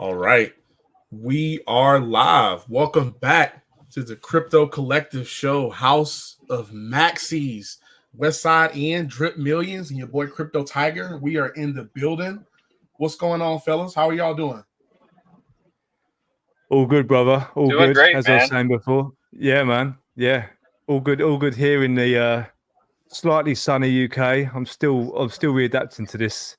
All right. We are live. Welcome back to the Crypto Collective Show, House of Maxis, Westside and Drip Millionz, and your boy Crypto Tiger. We are in the building. What's going on, fellas? How are y'all doing? All good, brother. All Doing good, great, as I man. was saying before. Yeah, man. Yeah, all good. All good here in the slightly sunny UK. I'm still readapting to this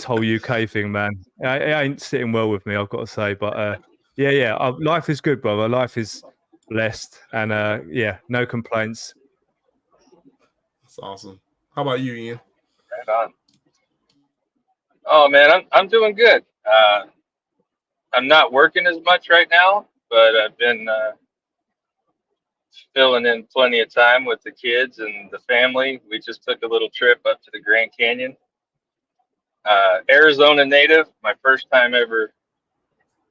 whole UK thing, man. It ain't sitting well with me, I've got to say. But yeah. Life is good, brother. Life is blessed, and yeah, no complaints. That's awesome. How about you, Ian? Right on. Oh man, I'm doing good. I'm not working as much right now, but I've been filling in plenty of time with the kids and the family. We just took a little trip up to the Grand Canyon. Arizona native, my first time ever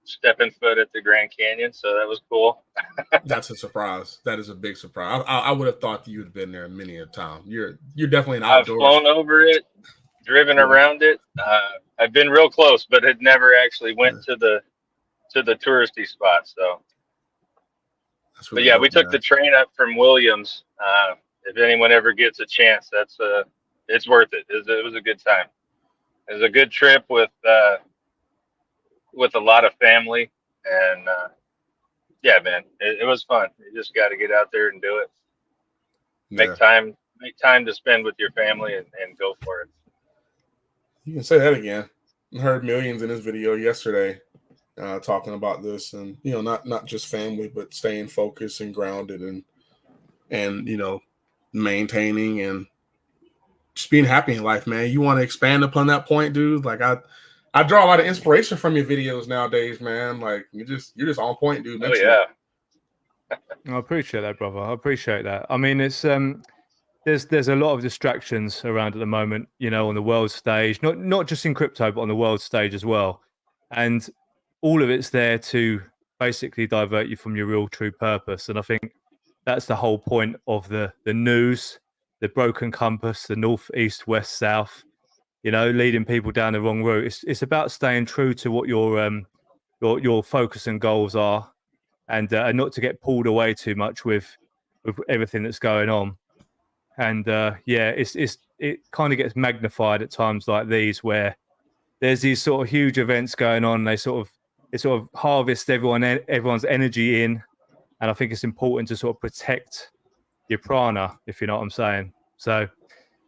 stepping foot at the Grand Canyon, so that was cool. That's a surprise. That is a big surprise. I would have thought that you would have been there many a time. You're definitely an I've outdoors. flown over it, driven around it. I've been real close, but had never actually went to the touristy spots. So, Really but yeah, dope, we took man. the train up from Millionz. If anyone ever gets a chance, it's worth it. It was a good time. It was a good trip with a lot of family, and yeah, man, it was fun. You just got to get out there and do it. Make time to spend with your family and go for it. You can say that again. I heard Millionz in his video yesterday talking about this, and not just family, but staying focused and grounded, and maintaining and just being happy in life, man. You want to expand upon that point, dude? Like I draw a lot of inspiration from your videos nowadays, man. Like you're just on point, dude. Oh yeah. I appreciate that, brother. I appreciate that. I mean, it's there's a lot of distractions around at the moment, on the world stage, not just in crypto, but on the world stage as well. And all of it's there to basically divert you from your real true purpose. And I think that's the whole point of the news, the broken compass, the north, east, west, south, leading people down the wrong route. It's about staying true to what your focus and goals are, and not to get pulled away too much with everything that's going on. And yeah, it kind of gets magnified at times like these, where there's these sort of huge events going on. It sort of harvest everyone's energy in, and I think it's important to sort of protect your prana, if you know what I'm saying. So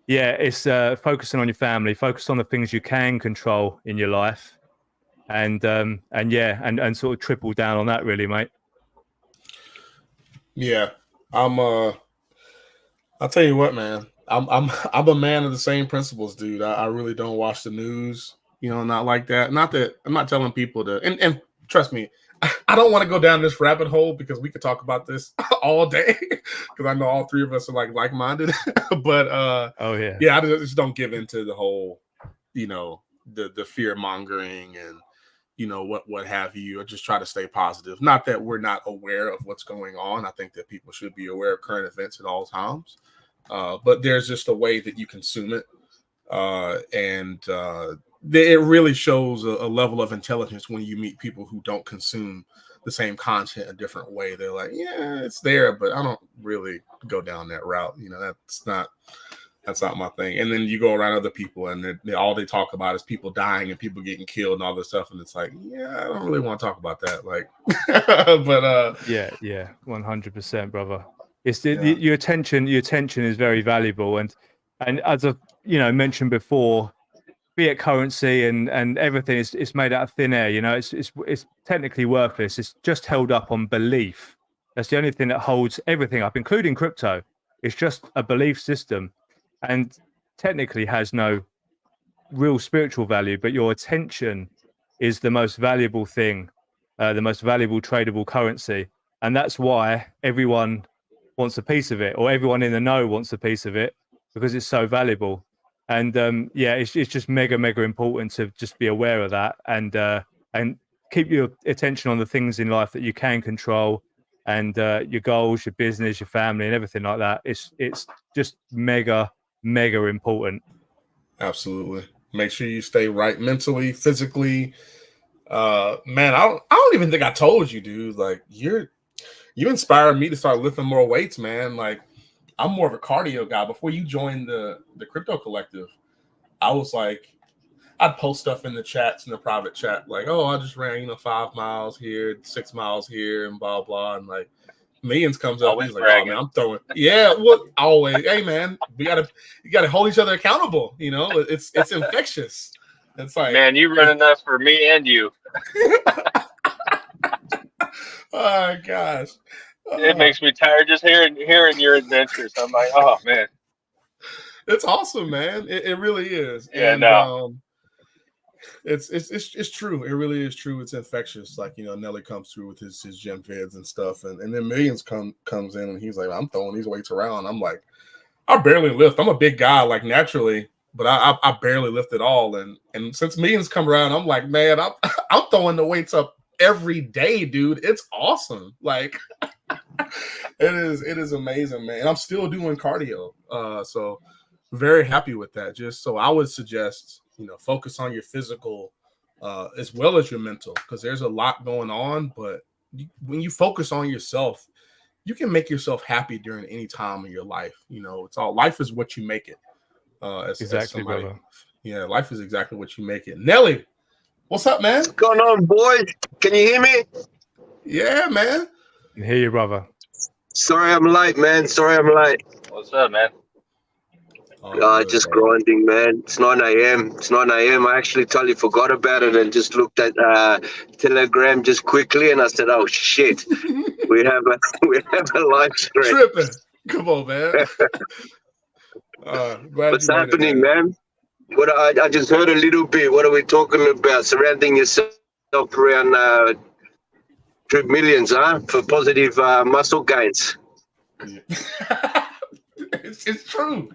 yeah, it's focusing on your family, focus on the things you can control in your life, and sort of triple down on that, really, mate. Yeah, I'll tell you what, man. I'm a man of the same principles, dude. I really don't watch the news, not like that. Not that I'm not telling people to, and trust me, I don't want to go down this rabbit hole because we could talk about this all day because I know all three of us are like-minded. But oh yeah, yeah, I just don't give into the whole, the fear mongering and what have you. I just try to stay positive. Not that we're not aware of what's going on. I think that people should be aware of current events at all times. But there's just a way that you consume it. And it really shows a level of intelligence when you meet people who don't consume the same content a different way. They're like, yeah, it's there, but I don't really go down that route. That's not my thing. And then you go around other people and all they talk about is people dying and people getting killed and all this stuff. And it's like, yeah, I don't really want to talk about that. Like, but yeah, 100%, brother. It's your attention is very valuable. And as I've, mentioned before, fiat currency and everything is made out of thin air. It's technically worthless. It's just held up on belief. That's the only thing that holds everything up, including crypto. It's just a belief system, and technically has no real spiritual value. But your attention is the most valuable thing, the most valuable tradable currency, and that's why everyone wants a piece of it, or everyone in the know wants a piece of it, because it's so valuable. And yeah, it's just mega important to just be aware of that, and keep your attention on the things in life that you can control, and your goals, your business, your family, and everything like that. It's just mega important. Absolutely. Make sure you stay right mentally, physically, Man, I don't even think I told you, dude. Like you inspired me to start lifting more weights, man. Like I'm more of a cardio guy. Before you joined the crypto collective, I was like, I'd post stuff in the chats, in the private chat, like, oh, I just ran, 5 miles here, 6 miles here, and blah blah. And like Millionz comes up, he's like, oh man, I'm throwing. Yeah, well, always. Hey man, you gotta hold each other accountable. It's infectious. It's like, man, you run enough for me and you. Oh gosh. It makes me tired just hearing your adventures. I'm like, oh man. It's awesome, man. It really is. Yeah, and no. It's true. It really is true. It's infectious. Like, Nelly comes through with his gym vids and stuff, and then Millionz comes in and he's like, I'm throwing these weights around. I'm like, I barely lift. I'm a big guy, like naturally, but I barely lift at all. And since Millionz come around, I'm like, man, I'm throwing the weights up every day, dude. It's awesome. Like it is amazing, man. And I'm still doing cardio. So very happy with that. Just so I would suggest, focus on your physical as well as your mental, because there's a lot going on. But when you focus on yourself, you can make yourself happy during any time of your life. It's all, life is what you make it. Exactly, brother. Yeah, life is exactly what you make it. Nelly, what's up, man? What's going on, boys? Can you hear me? Yeah, man. I can hear you, brother. Sorry I'm late, man. Sorry I'm late. What's up, man? Just grinding, man. It's 9 a.m. It's 9 a.m. I actually totally forgot about it and just looked at Telegram just quickly, and I said, "Oh shit, we have a live stream." Tripping. Come on, man. What's happening, man? What I just heard a little bit. What are we talking about? Surrounding yourself around Millionz, huh? For positive muscle gains. Yeah. It's true.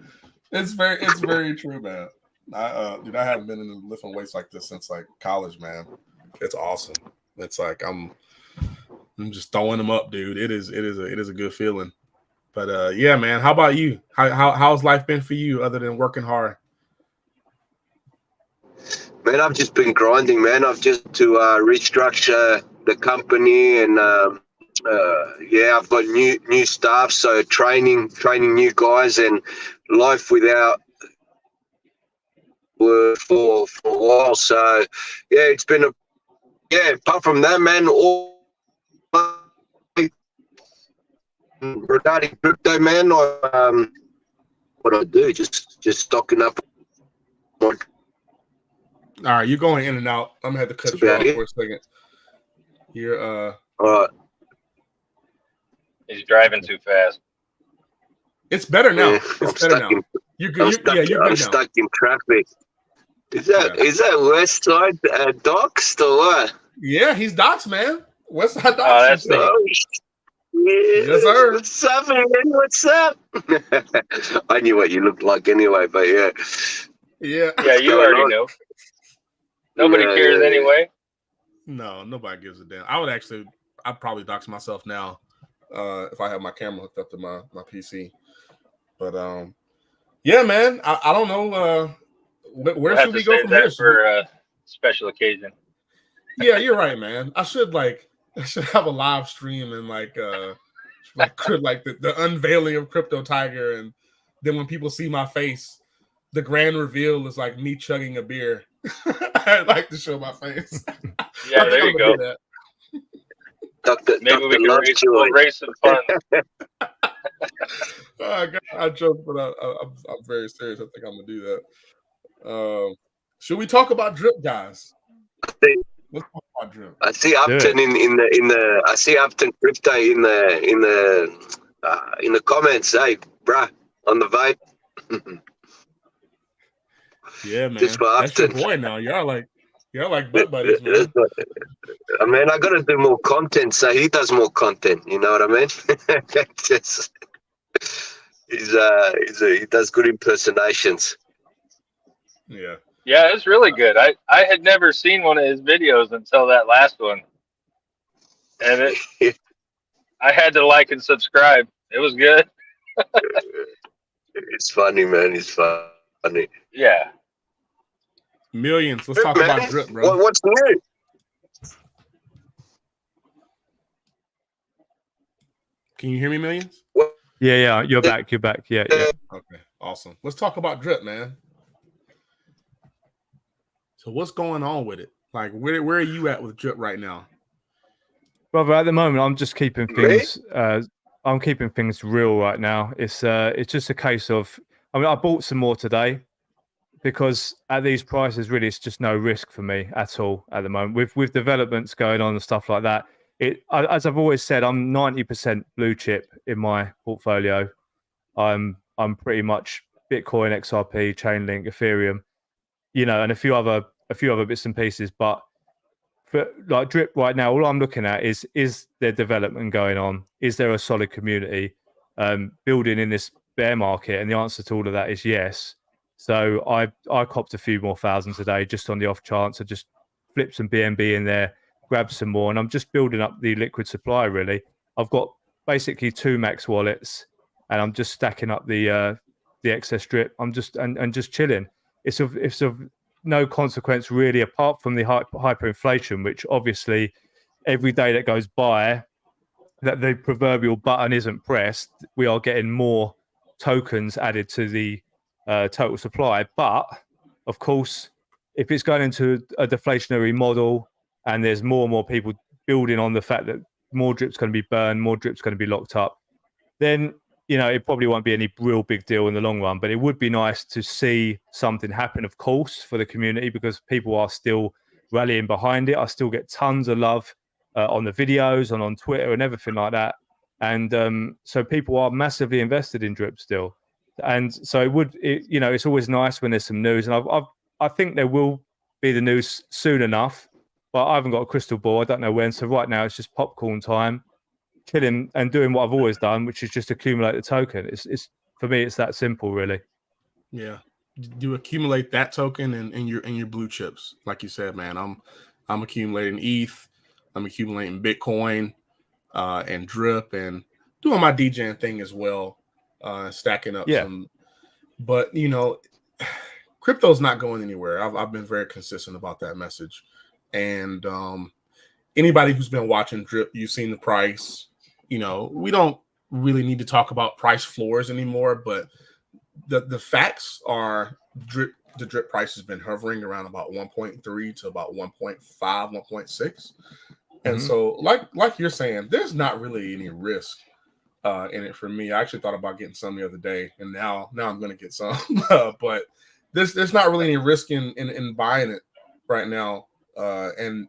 It's very true, man. I haven't been in lifting weights like this since like college, man. It's awesome. It's like I'm just throwing them up, dude. It is a good feeling. But yeah, man. How about you? How's life been for you other than working hard? Man, I've just been grinding, man. I've just to restructure the company, and I've got new staff, so training new guys, and life without work for a while. So yeah, it's been apart from that, man, all regarding crypto, man, what I do, just stocking up. All right, you're going in and out. I'm gonna have to cut you off for a second. You're all right. He's driving too fast. It's better now. Yeah, it's better now. You're good. I'm stuck in traffic. Is that West Side doxed or what? Yeah, he's doxed, man. West Side doxed. Oh, that's yes, sir. What's up, man? What's up? I knew what you looked like anyway, but yeah. Yeah. Yeah, you already know. Nobody cares anyway. No, nobody gives a damn. I'd probably dox myself now if I have my camera hooked up to my PC. But yeah, man, I don't know. Where should we go from here? For a special occasion. Yeah, you're right, man. I should have a live stream and like the unveiling of Crypto Tiger, and then when people see my face, the grand reveal is like me chugging a beer. I'd like to show my face. Yeah, there you go. Maybe we can raise some fun. I joke, but I'm very serious. I think I'm gonna do that. Should we talk about drip, guys? Let's talk about drip. I see Upton in the I see Upton Crypto in the comments. Hey, bruh, on the vape. Yeah, man. Just for That's your Upton. boy now. Y'all like butt buddies, man. I mean, I got to do more content, so he does more content. You know what I mean? He does good impersonations. Yeah. Yeah, it's really good. I had never seen one of his videos until that last one, and I had to like and subscribe. It was good. It's funny, man. It's funny. Yeah. Millionz. Let's talk about drip, bro. What's new? Can you hear me, Millions? Yeah, you're back. You're back. Yeah. Okay, awesome. Let's talk about drip, man. So what's going on with it? Like, where are you at with drip right now? Brother, at the moment, I'm just keeping things. I'm keeping things real right now. It's just a case of. I mean, I bought some more today because at these prices, really, it's just no risk for me at all at the moment. With developments going on and stuff like that, as I've always said, I'm 90% blue chip in my portfolio. I'm pretty much Bitcoin, XRP, Chainlink, Ethereum, and a few other bits and pieces. But for like drip right now, all I'm looking at is there development going on? Is there a solid community building in this bear market? And the answer to all of that is yes. So I copped a few more thousand today just on the off chance. I just flipped some BNB in there, grabbed some more, and I'm just building up the liquid supply. Really, I've got basically 2 max wallets, and I'm just stacking up the excess drip. I'm just and just chilling. It's of no consequence really, apart from the hyperinflation, which obviously every day that goes by that the proverbial button isn't pressed, we are getting more tokens added to the total supply. But of course, if it's going into a deflationary model and there's more and more people building on the fact that more drip's going to be burned, more drip's going to be locked up, then it probably won't be any real big deal in the long run. But it would be nice to see something happen, of course, for the community, because people are still rallying behind it. I still get tons of love on the videos and on Twitter and everything like that. And so people are massively invested in drip still. And so it's always nice when there's some news. And I think there will be the news soon enough, but I haven't got a crystal ball. I don't know when. So right now it's just popcorn time, chilling and doing what I've always done, which is just accumulate the token. It's for me, it's that simple, really. Yeah, you accumulate that token and your blue chips, like you said, man. I'm accumulating ETH, I'm accumulating Bitcoin, and drip, and doing my DJing thing as well, stacking up some. But crypto's not going anywhere. I've been very consistent about that message, and anybody who's been watching drip, you've seen the price. We don't really need to talk about price floors anymore, but the facts are the drip price has been hovering around about 1.3 to about 1.5, 1.6. And so like you're saying, there's not really any risk in it for me. I actually thought about getting some the other day, and now I'm going to get some. But there's not really any risk in buying it right now. And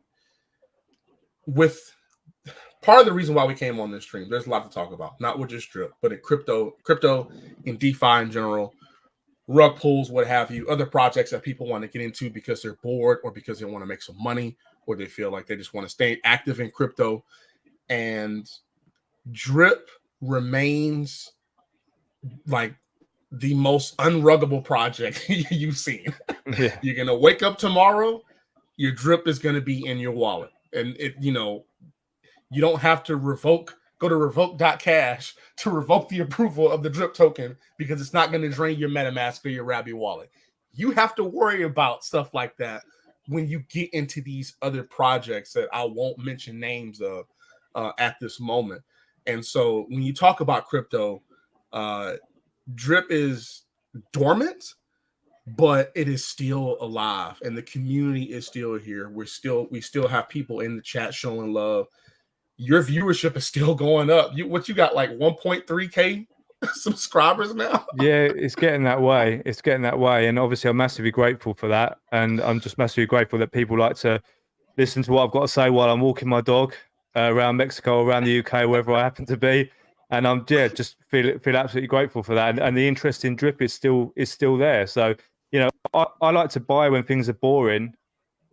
with part of the reason why we came on this stream, there's a lot to talk about, not with just drip, but in crypto in DeFi in general, rug pulls, what have you, other projects that people want to get into because they're bored or because they want to make some money or they feel like they just want to stay active in crypto. And drip remains like the most unruggable project you've seen. Yeah. You're going to wake up tomorrow, your drip is going to be in your wallet. And you don't have to go to revoke.cash to revoke the approval of the drip token because it's not going to drain your MetaMask or your Rabby wallet. You have to worry about stuff like that when you get into these other projects that I won't mention names of at this moment. And so when you talk about crypto, drip is dormant, but it is still alive and the community is still here. We still have people in the chat showing love. Your viewership is still going up. You got like 1.3K subscribers now? Yeah, it's getting that way. And obviously I'm massively grateful for that. And I'm just massively grateful that people like to listen to what I've got to say while I'm walking my dog around Mexico, around the UK, wherever I happen to be. And I'm just feel absolutely grateful for that. And the interest in drip is still there. So, I like to buy when things are boring.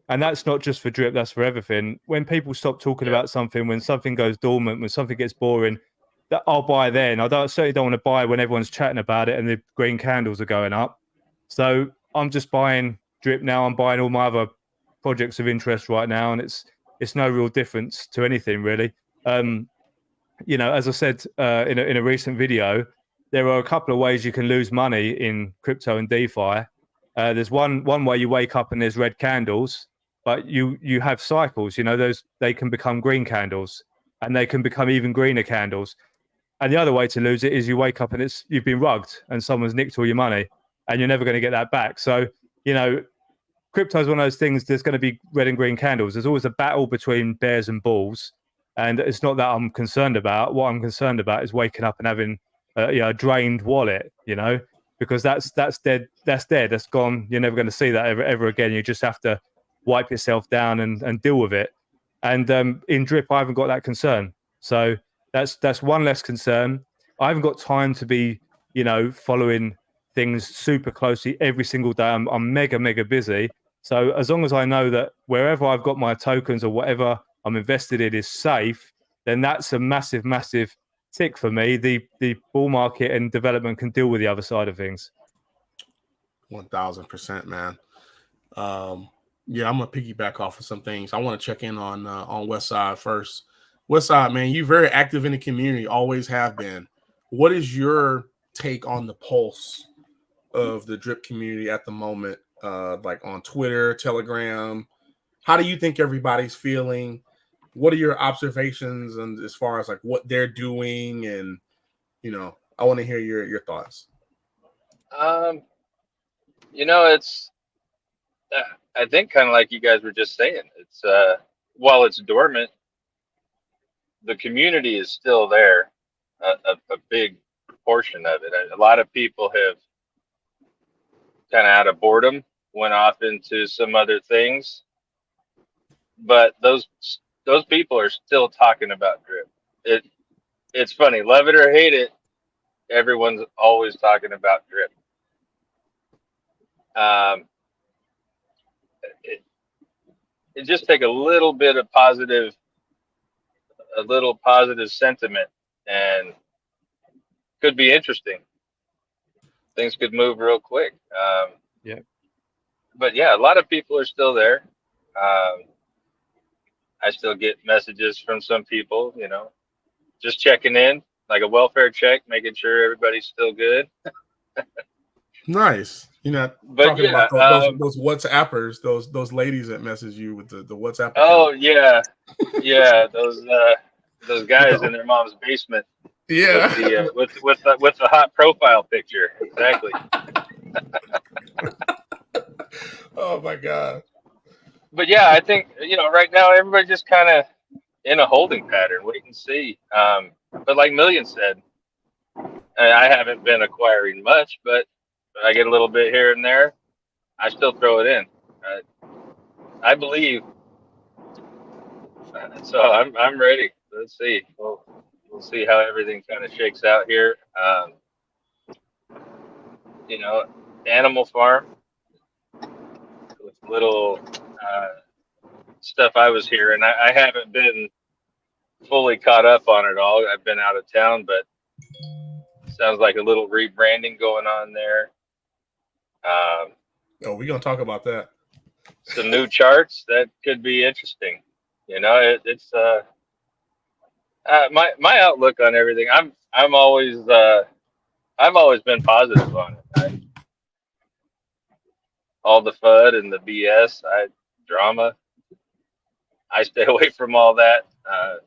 And that's not just for drip, that's for everything. When people stop talking about something, when something goes dormant, when something gets boring, that I'll buy then. Certainly don't want to buy when everyone's chatting about it and the green candles are going up. So I'm just buying drip now. I'm buying all my other projects of interest right now, and it's no real difference to anything really. As I said in a recent video, there are a couple of ways you can lose money in crypto and DeFi. There's one way you wake up and there's red candles. But you have cycles, they can become green candles and they can become even greener candles. And the other way to lose it is you wake up and you've been rugged and someone's nicked all your money and you're never going to get that back. So, you know, crypto is one of those things. There's going to be red and green candles. There's always a battle between bears and bulls. And it's not that I'm concerned about. What I'm concerned about is waking up and having a drained wallet, you know, because that's dead. That's dead. That's gone. You're never going to see that ever again. You just have to wipe yourself down and deal with it. And in Drip, I haven't got that concern. So that's one less concern. I haven't got time to be, you know, following things super closely every single day. I'm mega busy. So as long as I know that wherever I've got my tokens or whatever I'm invested in is safe, then that's a massive tick for me. The bull market and development can deal with the other side of things. 1000%, man. Yeah, I'm gonna piggyback off of some things. I want to check in on Westside first. Westside, man, you're very active in the community, always have been. What is your take on the pulse of the Drip community at the moment? Like on Twitter, Telegram, how do you think everybody's feeling? What are your observations and as far as like what they're doing? And, you know, I want to hear your thoughts. You know, it's, I think kind of like you guys were just saying, it's, while it's dormant, the community is still there, a big portion of it. A lot of people have kind of out of boredom went off into some other things, but those people are still talking about Drip. It's funny, love it or hate it, everyone's always talking about Drip. It just take a little bit of positive sentiment and could be interesting. Things could move real quick. Yeah. But yeah, a lot of people are still there. I still get messages from some people, you know, just checking in, like a welfare check, making sure everybody's still good. Nice. You know, but talking yeah, about those WhatsAppers, those ladies that message you with the WhatsApp account. Oh yeah, yeah, those guys in their mom's basement. Yeah, with the hot profile picture. Exactly. Oh my God. But yeah, I think, you know, right now everybody's just kind of in a holding pattern, wait and see. But like Millionz said, I haven't been acquiring much, but I get a little bit here and there. I still throw it in. I believe. So I'm ready. Let's see. We'll see how everything kind of shakes out here. You know, Animal Farm with little stuff I was hearing. I haven't been fully caught up on it all. I've been out of town, but sounds like a little rebranding going on there. We're gonna talk about that. Some new charts that could be interesting. You know, it's my outlook on everything. I've always been positive on it. All the FUD and the BS, drama. I stay away from all that.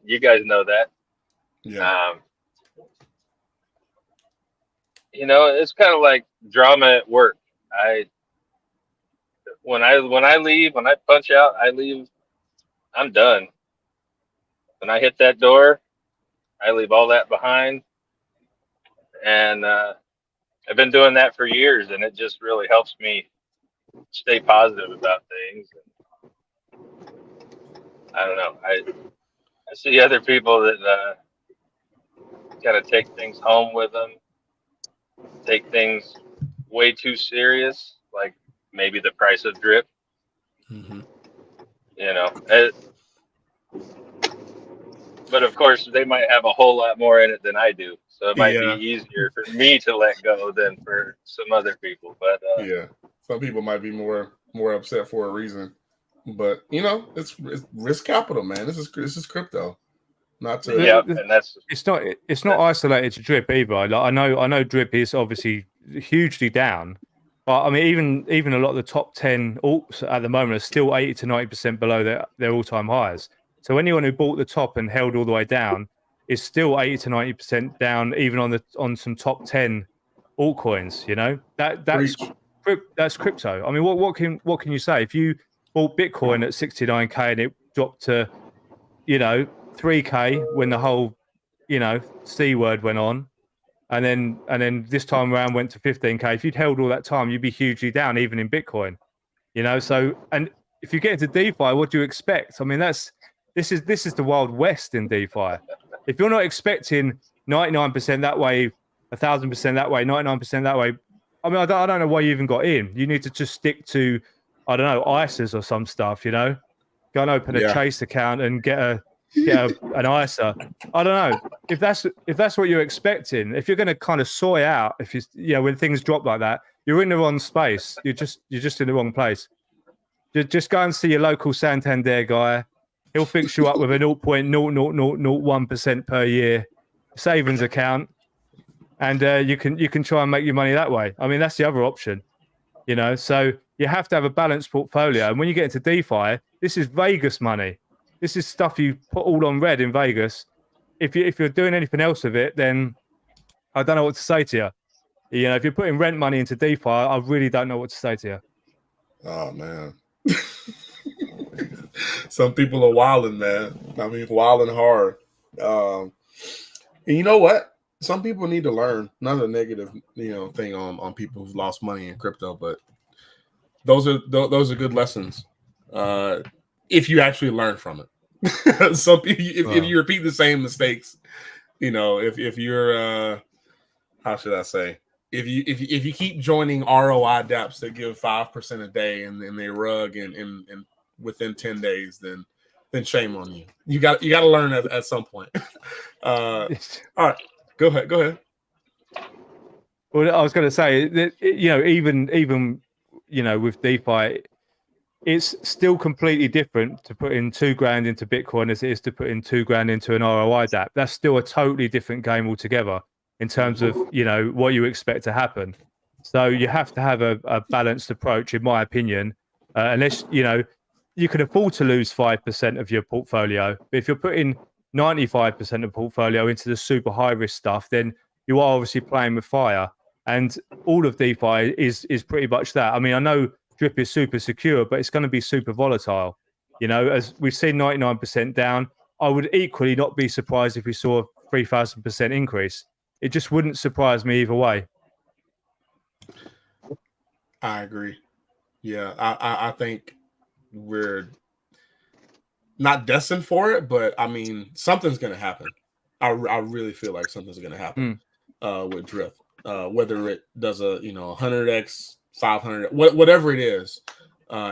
You guys know that. Yeah. You know, it's kind of like drama at work. When I leave, when I punch out, I leave. I'm done. When I hit that door, I leave all that behind. And I've been doing that for years, and it just really helps me stay positive about things. I don't know. I see other people that kind of take things home with them, take things way too serious, like maybe the price of Drip. Mm-hmm. You know, but of course they might have a whole lot more in it than I do, so it might be easier for me to let go than for some other people. But yeah, some people might be more upset for a reason. But you know, it's risk capital, man. This is crypto. Not to and that's it's not isolated to Drip either. Like, I know Drip is obviously hugely down, but I mean even a lot of the top 10 alts at the moment are still 80 to 90% below their all-time highs. So anyone who bought the top and held all the way down is still 80 to 90% down, even on some top 10 altcoins. You know, that's crypto. I mean, what can you say? If you bought Bitcoin at 69K and it dropped to, you know, 3K when the whole, you know, C word went on, and then this time around went to 15K. If you'd held all that time, you'd be hugely down, even in Bitcoin. You know, so, and if you get into DeFi, what do you expect? I mean, this is the Wild West in DeFi. If you're not expecting 99% that way, 1,000% that way, 99% that way, I mean, I don't know why you even got in. You need to just stick to, I don't know, ISAs or some stuff. You know, go and open a Chase account and get an ISA. I don't know if that's what you're expecting. If you're going to kind of soy out, if you know, when things drop like that, you're in the wrong space. You're just in the wrong place. Just go and see your local Santander guy. He'll fix you up with a 0.00001% per year savings account, and you can try and make your money that way. I mean, that's the other option, you know. So you have to have a balanced portfolio. And when you get into DeFi, this is Vegas money. This is stuff you put all on red in Vegas. If you're doing anything else with it, then I don't know what to say to you. You know, if you're putting rent money into DeFi, I really don't know what to say to you. Oh man. Some people are wilding, man. I mean, wilding hard. And you know what? Some people need to learn. Not a negative, you know, thing on people who've lost money in crypto, but those are good lessons. If you actually learn from it. Some people, if you repeat the same mistakes, you know, if you're how should I say? If you keep joining ROI dApps that give 5% a day and they rug and within 10 days, then shame on you. You got to learn at some point. All right, go ahead. Well, I was going to say that, you know, even you know, with DeFi, it's still completely different to put in $2,000 into Bitcoin as it is to put in $2,000 into an ROI dApp. That's still a totally different game altogether in terms of, you know, what you expect to happen. So you have to have a balanced approach, in my opinion, unless, you know, you can afford to lose 5% of your portfolio. But if you're putting 95% of portfolio into the super high risk stuff, then you are obviously playing with fire. And all of DeFi is pretty much that. I mean, I know Drip is super secure, but it's going to be super volatile. You know, as we've seen 99% down, I would equally not be surprised if we saw a 3,000% increase. It just wouldn't surprise me either way. I agree. Yeah, I think we're not destined for it, but I mean, something's going to happen. I really feel like something's going to happen with Drip. Whether it does a, you know, 100x, 500, whatever it is,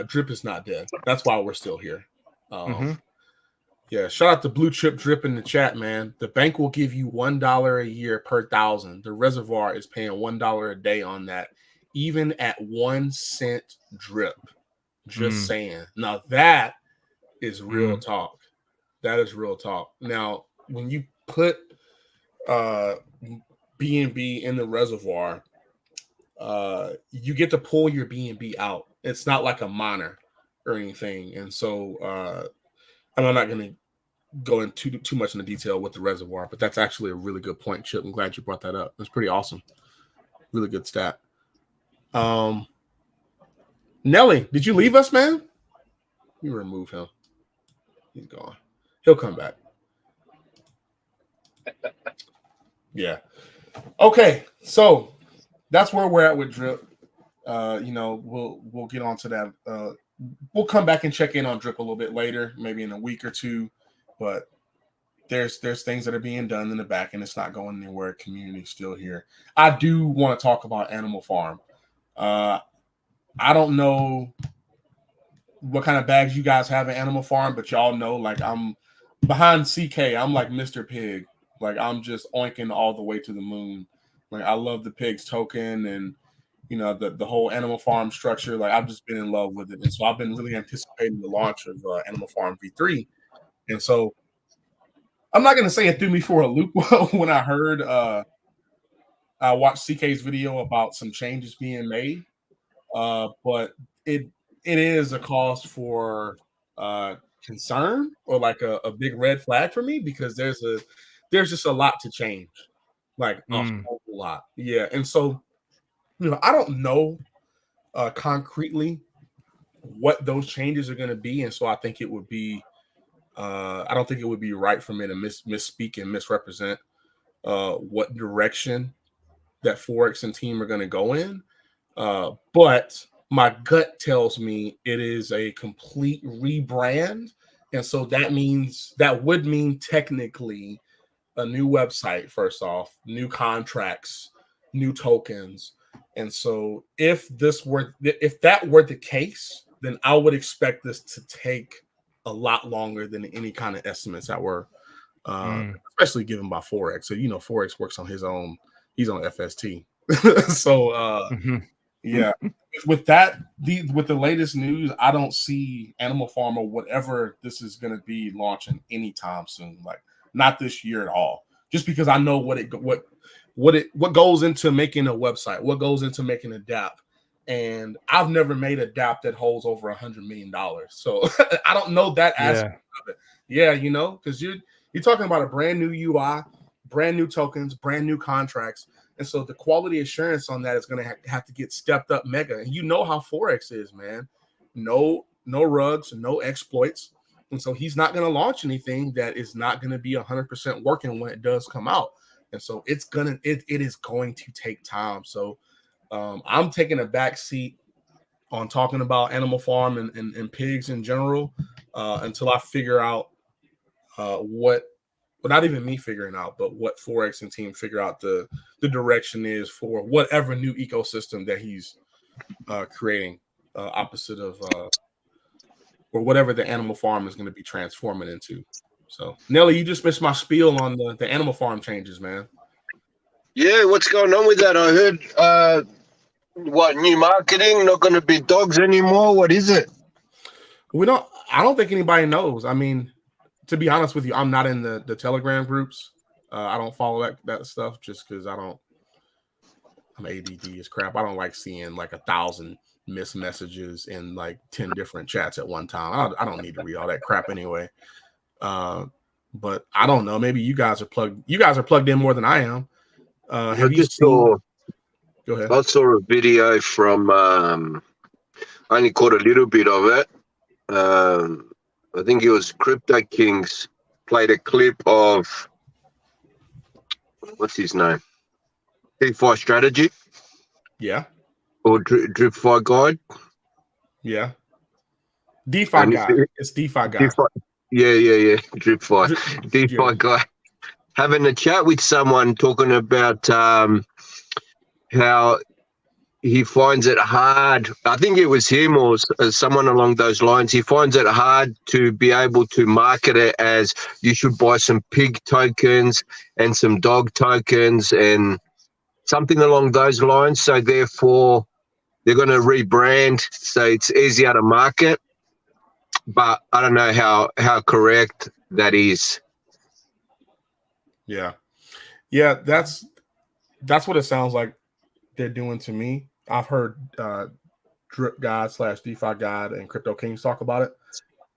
Drip is not dead. That's why we're still here. Yeah, shout out to Blue Chip Drip in the chat, man. The bank will give you $1 a year per 1,000. The reservoir is paying $1 a day on that, even at 1 cent drip. Just saying. Now that is real talk. That is real talk. Now, when you put BNB in the reservoir, you get to pull your BNB out. It's not like a miner or anything. And so I'm not going to go into too much in the detail with the reservoir, but that's actually a really good point, Chip. I'm glad you brought that up. That's pretty awesome. Really good stat. Nelly, did you leave us, man? You remove him. He's gone. He'll come back. Yeah. Okay, so that's where we're at with Drip. You know, we'll get on to that. We'll come back and check in on Drip a little bit later, maybe in a week or two. But there's things that are being done in the back, and it's not going anywhere. Community's still here. I do want to talk about Animal Farm. I don't know what kind of bags you guys have at Animal Farm, but y'all know, like, I'm behind CK. I'm like Mr. Pig. Like, I'm just oinking all the way to the moon. Like, I love the Pigs token and, you know, the whole Animal Farm structure. Like, I've just been in love with it. And so I've been really anticipating the launch of Animal Farm V3. And so I'm not going to say it threw me for a loop when I heard I watched CK's video about some changes being made. But it is a cause for concern, or like a big red flag for me, because there's there's just a lot to change, like a whole lot. Yeah, and so I don't know concretely what those changes are going to be, and so I think it would be I don't think it would be right for me to misspeak and misrepresent what direction that Forex and team are going to go in. But my gut tells me it is a complete rebrand. And so that would mean technically a new website, first off, new contracts, new tokens. And so if that were the case, then I would expect this to take a lot longer than any kind of estimates that were especially given by Forex. So Forex works on his own, he's on FST. So yeah, with the latest news, I don't see Animal Farm or whatever this is going to be launching anytime soon. Like not this year at all. Just because I know what goes into making a website, what goes into making a DApp, and I've never made a DApp that holds over $100 million. So I don't know that aspect of it. Yeah, because you're talking about a brand new UI, brand new tokens, brand new contracts. And so the quality assurance on that is going to have to get stepped up mega. And you know how Forex is, man. No rugs, no exploits. And so he's not going to launch anything that is not going to be 100% working when it does come out. And so it is going to take time. So I'm taking a back seat on talking about Animal Farm and pigs in general until I figure out not even me figuring out, but what Forex and team figure out the direction is for whatever new ecosystem that he's creating opposite of or whatever the Animal Farm is going to be transforming into. So Nelly, you just missed my spiel on the Animal Farm changes, man. Yeah, what's going on with that? I heard new marketing, not going to be dogs anymore. What is it? I don't think anybody knows. I mean, to be honest with you, I'm not in the Telegram groups. I don't follow that stuff just because I'm ADD as crap. I don't like seeing like 1,000 missed messages in like 10 different chats at one time. I don't need to read all that crap anyway. But I don't know. Maybe you guys are plugged in more than I am. Have you seen? Go ahead. I saw a video from. I only caught a little bit of it. I think it was Crypto Kings played a clip of what's his name? DeFi Strategy. Yeah. Or DripFi Guide. Yeah. DeFi Guy. It's DeFi Guy. Yeah. DripFi. DeFi Guy. Having a chat with someone talking about how he finds it hard. I think it was him or someone along those lines. He finds it hard to be able to market it as you should buy some pig tokens and some dog tokens and something along those lines. So therefore, they're going to rebrand so it's easier to market. But I don't know how correct that is. Yeah, that's what it sounds like they're doing to me. I've heard Drip God / DeFi God and Crypto Kings talk about it.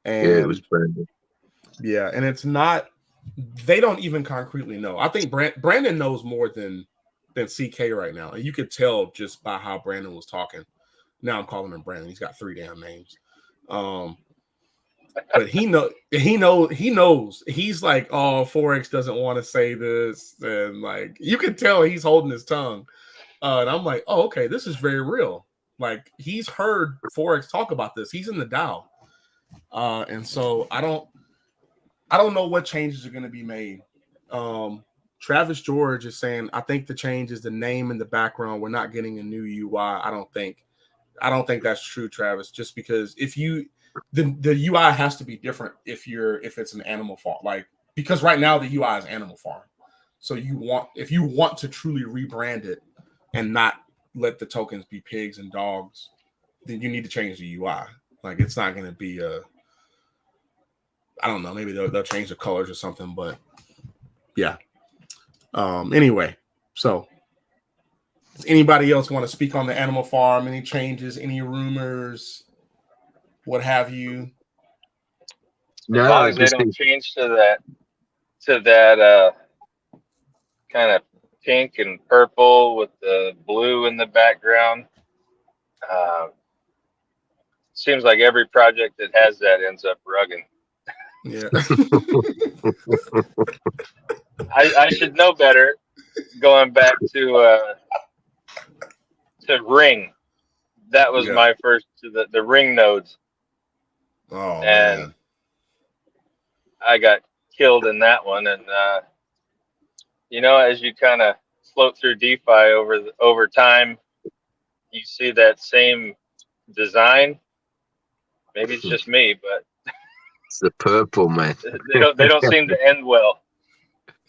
And yeah, it was Brandon. Yeah, and it's not. They don't even concretely know. I think Brandon knows more than CK right now, and you could tell just by how Brandon was talking. Now I'm calling him Brandon. He's got 3 damn names. But he knows. He's like, oh, Forex doesn't want to say this, and like you can tell he's holding his tongue. And I'm like, oh, okay, this is very real. Like he's heard Forex talk about this. He's in the DAO, and so I don't know what changes are going to be made. Travis George is saying, I think the change is the name in the background. We're not getting a new UI. I don't think that's true, Travis. Just because the UI has to be different if it's an Animal Farm, like because right now the UI is Animal Farm. So if you want to truly rebrand it and not let the tokens be pigs and dogs, then you need to change the UI. Like it's not going to be I don't know, maybe they'll change the colors or something, but yeah. Anyway, so does anybody else want to speak on the Animal Farm? Any changes, any rumors, what have you? No, as long as they don't change to that kind of pink and purple with the blue in the background. Seems like every project that has that ends up rugging. Yeah. I should know better. Going back to Ring, that was my first to the Ring nodes. Oh, and man. I got killed in that one. And as you kind of float through DeFi over time, you see that same design. Maybe it's just me, but it's the purple, man. They don't seem to end well.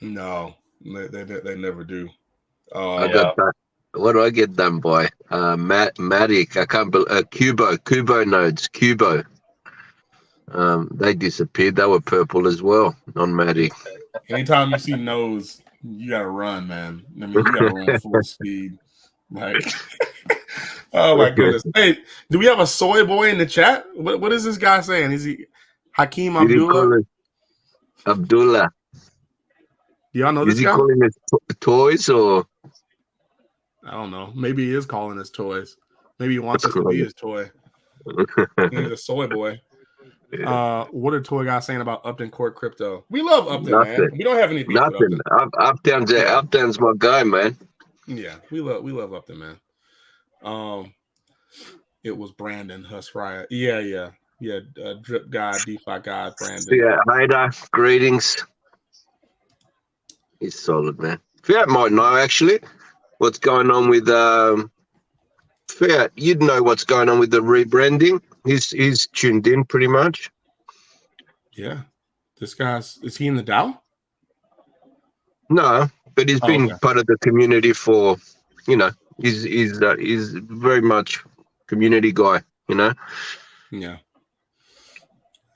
No, they never do. I got that. What do I get done by? Matic. I can't believe Kubo nodes. Kubo. They disappeared. They were purple as well on Matic. Anytime you see nose, you gotta run, man. I mean, you gotta run full speed. Like, oh my goodness. Hey, do we have a soy boy in the chat? What is this guy saying? Is he Hakeem Abdullah? Abdullah. Do y'all know this guy? Is he calling his toys or? I don't know. Maybe he is calling us toys. Maybe he wants us to be his toy. He's a soy boy. What are toy guys saying about Upton Court Crypto? We love Upton, man. We don't have any beef with Upton. Upton's my guy, man. Yeah, we love Upton, man. It was Brandon Husraya. Yeah. Drip guy, DeFi guy, Brandon. Yeah, Hader, greetings. He's solid, man. Fiat might know actually what's going on with Fiat. You'd know what's going on with the rebranding. He's tuned in pretty much. Yeah, this guy's is he in the DAO? No, but he's been part of the community for, he's very much community guy, Yeah.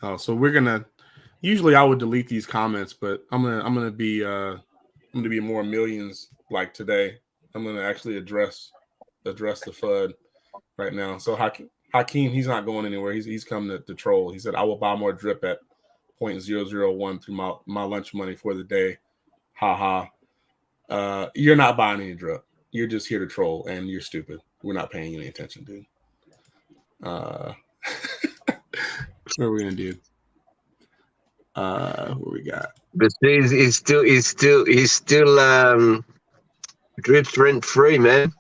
Oh, so we're gonna. Usually, I would delete these comments, but I'm gonna be more Millionz like today. I'm gonna actually address the FUD right now. So Hakeem, he's not going anywhere. He's coming to troll. He said, "I will buy more drip at 0.001 through my lunch money for the day." Ha ha. You're not buying any drip. You're just here to troll, and you're stupid. We're not paying you any attention, dude. What are we gonna do? What we got? But he's still drips rent free, man.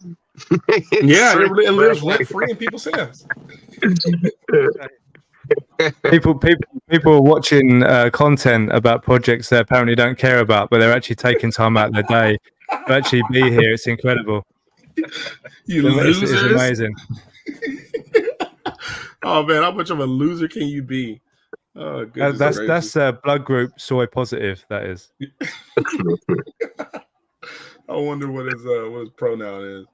Yeah, it lives rent free in people's hands. People are watching content about projects they apparently don't care about, but they're actually taking time out of their day to actually be here. It's incredible. It's amazing. Oh man, how much of a loser can you be? Oh, that's blood group soy positive. That is. I wonder what his pronoun is.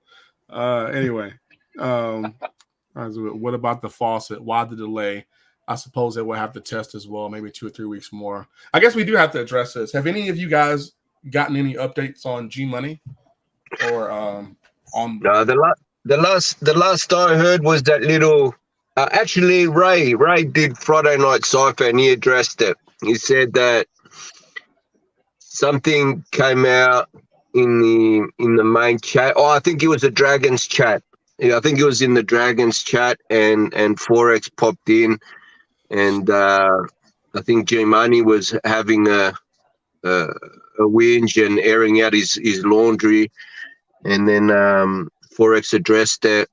Anyway, what about the faucet? Why the delay? I suppose they will have to test as well, maybe 2 or 3 weeks more. I guess we do have to address this. Have any of you guys gotten any updates on G Money or on? No, the last I heard was that little. Actually, Ray did Friday Night Cypher and he addressed it. He said that something came out in the main chat. Oh, I think it was a Dragons chat. Yeah, I think it was in the Dragons chat, and Forex popped in, and I think G Money was having a whinge and airing out his laundry, and then Forex addressed it,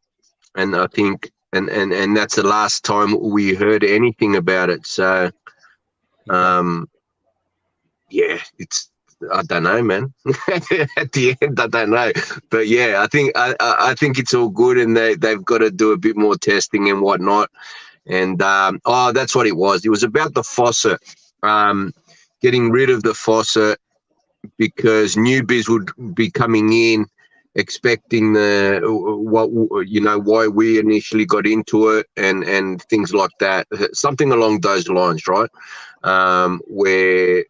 and I think. And that's the last time we heard anything about it. So, yeah, I don't know, man. At the end, I don't know, but yeah, I think it's all good, and they've got to do a bit more testing and whatnot. And that's what it was. It was about the faucet, getting rid of the faucet because newbies would be coming in. Expecting why we initially got into it and things like that, something along those lines, right? Where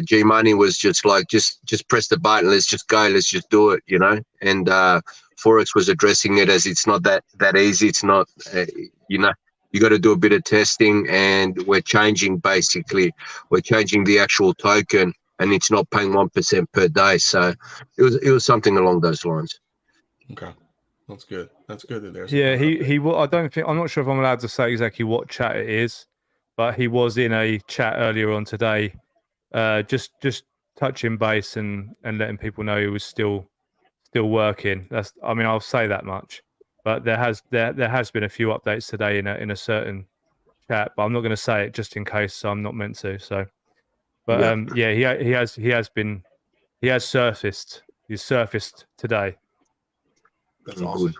G Money was just like just press the button, let's just go, let's just do it, And Forex was addressing it as it's not that easy. It's not, you got to do a bit of testing, and we're changing the actual token and it's not paying 1% per day. So it was something along those lines. Okay, that's good. That's good that there's. Yeah, I don't think, I'm not sure if I'm allowed to say exactly what chat it is, but he was in a chat earlier on today, just touching base and letting people know he was still working. I mean, I'll say that much. But there has been a few updates today in a certain chat, but I'm not going to say it just in case I'm not meant to. So, but yeah, he has surfaced. He's surfaced today. That's awesome.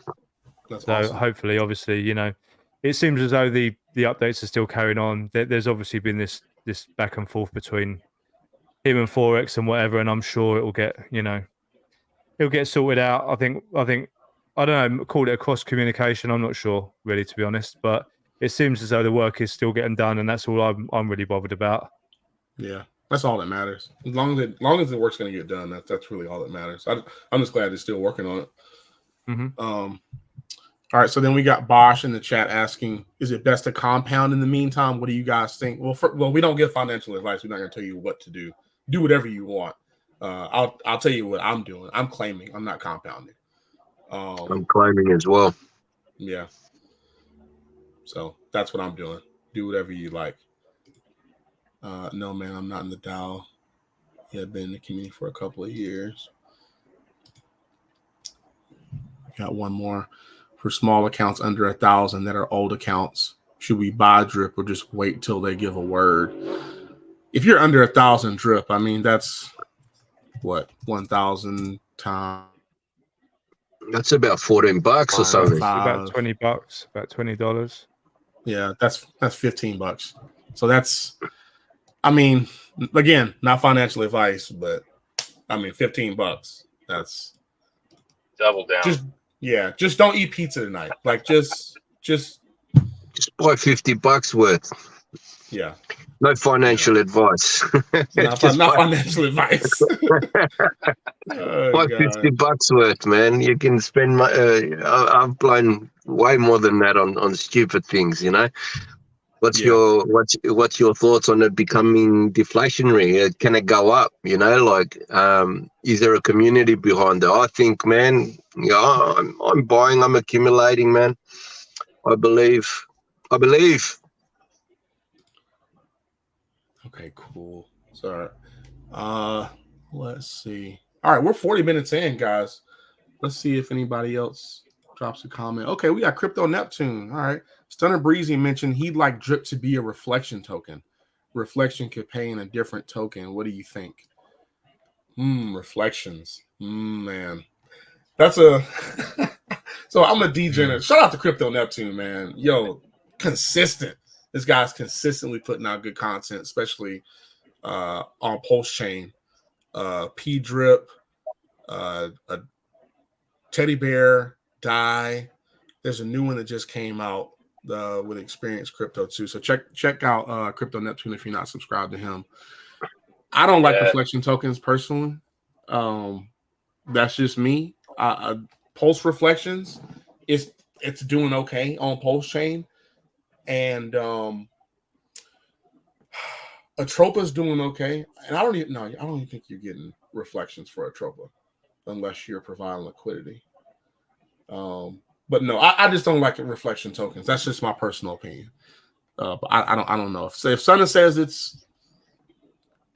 That's so awesome. Hopefully, obviously, you know, it seems as though the updates are still carrying on. There's obviously been this back and forth between him and Forex and whatever, and I'm sure it will get, you know, it'll get sorted out. I think I don't know, call it a cross communication. I'm not sure, really, to be honest. But it seems as though the work is still getting done, and that's all I'm really bothered about. Yeah, that's all that matters. As long as the work's going to get done, that's really all that matters. I'm just glad they're still working on it. Mm-hmm. All right, so then we got Bosch in the chat asking, is it best to compound in the meantime? What do you guys think? Well, we don't give financial advice. We're not going to tell you what to do. Do whatever you want. I'll tell you what I'm doing. I'm claiming. I'm not compounding. I'm claiming as well. Yeah. So that's what I'm doing. Do whatever you like. No, man, I'm not in the Dow. Yeah, I've been in the community for a couple of years. Got one more. For small accounts under 1,000 that are old accounts, should we buy drip or just wait till they give a word? If you're under 1,000 drip, I mean, that's what, 1,000 times. That's about $14 or something. About $20. About $20. Yeah, that's $15. So that's, I mean, again, not financial advice, but I mean, $15. That's double down. Just don't eat pizza tonight. Like just buy $50 worth. Yeah. No financial advice. Not financial advice. Buy $50 worth, man. You can spend. I've blown way more than that on stupid things. You know. What's your thoughts on it becoming deflationary? Can it go up? You know, like, is there a community behind it? I think, man, I'm buying, I'm accumulating, man. I believe. Okay, cool. Sorry. Let's see. All right, we're 40 minutes in, guys. Let's see if anybody else drops a comment. Okay, we got Crypto Neptune. All right. Stunner Breezy mentioned he'd like Drip to be a reflection token. Reflection could pay in a different token. What do you think? Reflections. Man. That's a so I'm a degenerate. Shout out to Crypto Neptune, man. Yo, consistent. This guy's consistently putting out good content, especially on Pulse Chain. P Drip, a Teddy Bear, Die. There's a new one that just came out with Experience Crypto too. So check out Crypto Neptune if you're not subscribed to him. I don't like reflection tokens personally. That's just me. Pulse Reflections it's doing okay on Pulse Chain, and Atropa's doing okay. And I don't even think you're getting reflections for Atropa unless you're providing liquidity. But no, I just don't like reflection tokens. That's just my personal opinion. But I don't know. If Stunner says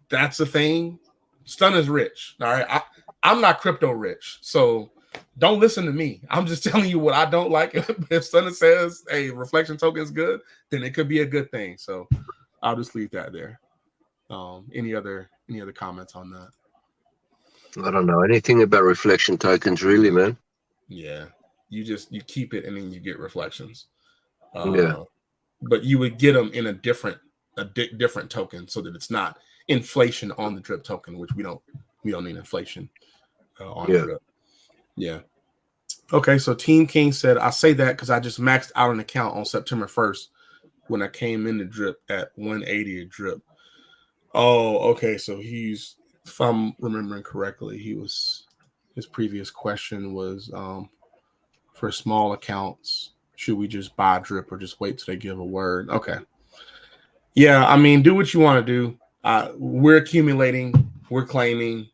that's a thing, Stunner's rich. All right. I'm not crypto rich. So don't listen to me. I'm just telling you what I don't like. If Stunner says, hey, reflection token is good, then it could be a good thing. So I'll just leave that there. Any other comments on that? I don't know anything about reflection tokens, really, man. Yeah. You keep it and then you get reflections. But you would get them in a different token so that it's not inflation on the drip token, which we don't need inflation on drip. Yeah. Okay, so Team King said, I say that because I just maxed out an account on September 1st when I came into drip at 180 a drip. Oh, okay. So if I'm remembering correctly, his previous question was for small accounts, should we just buy drip or just wait till they give a word? Okay. Yeah, I mean, do what you want to do. We're accumulating. we're claiming.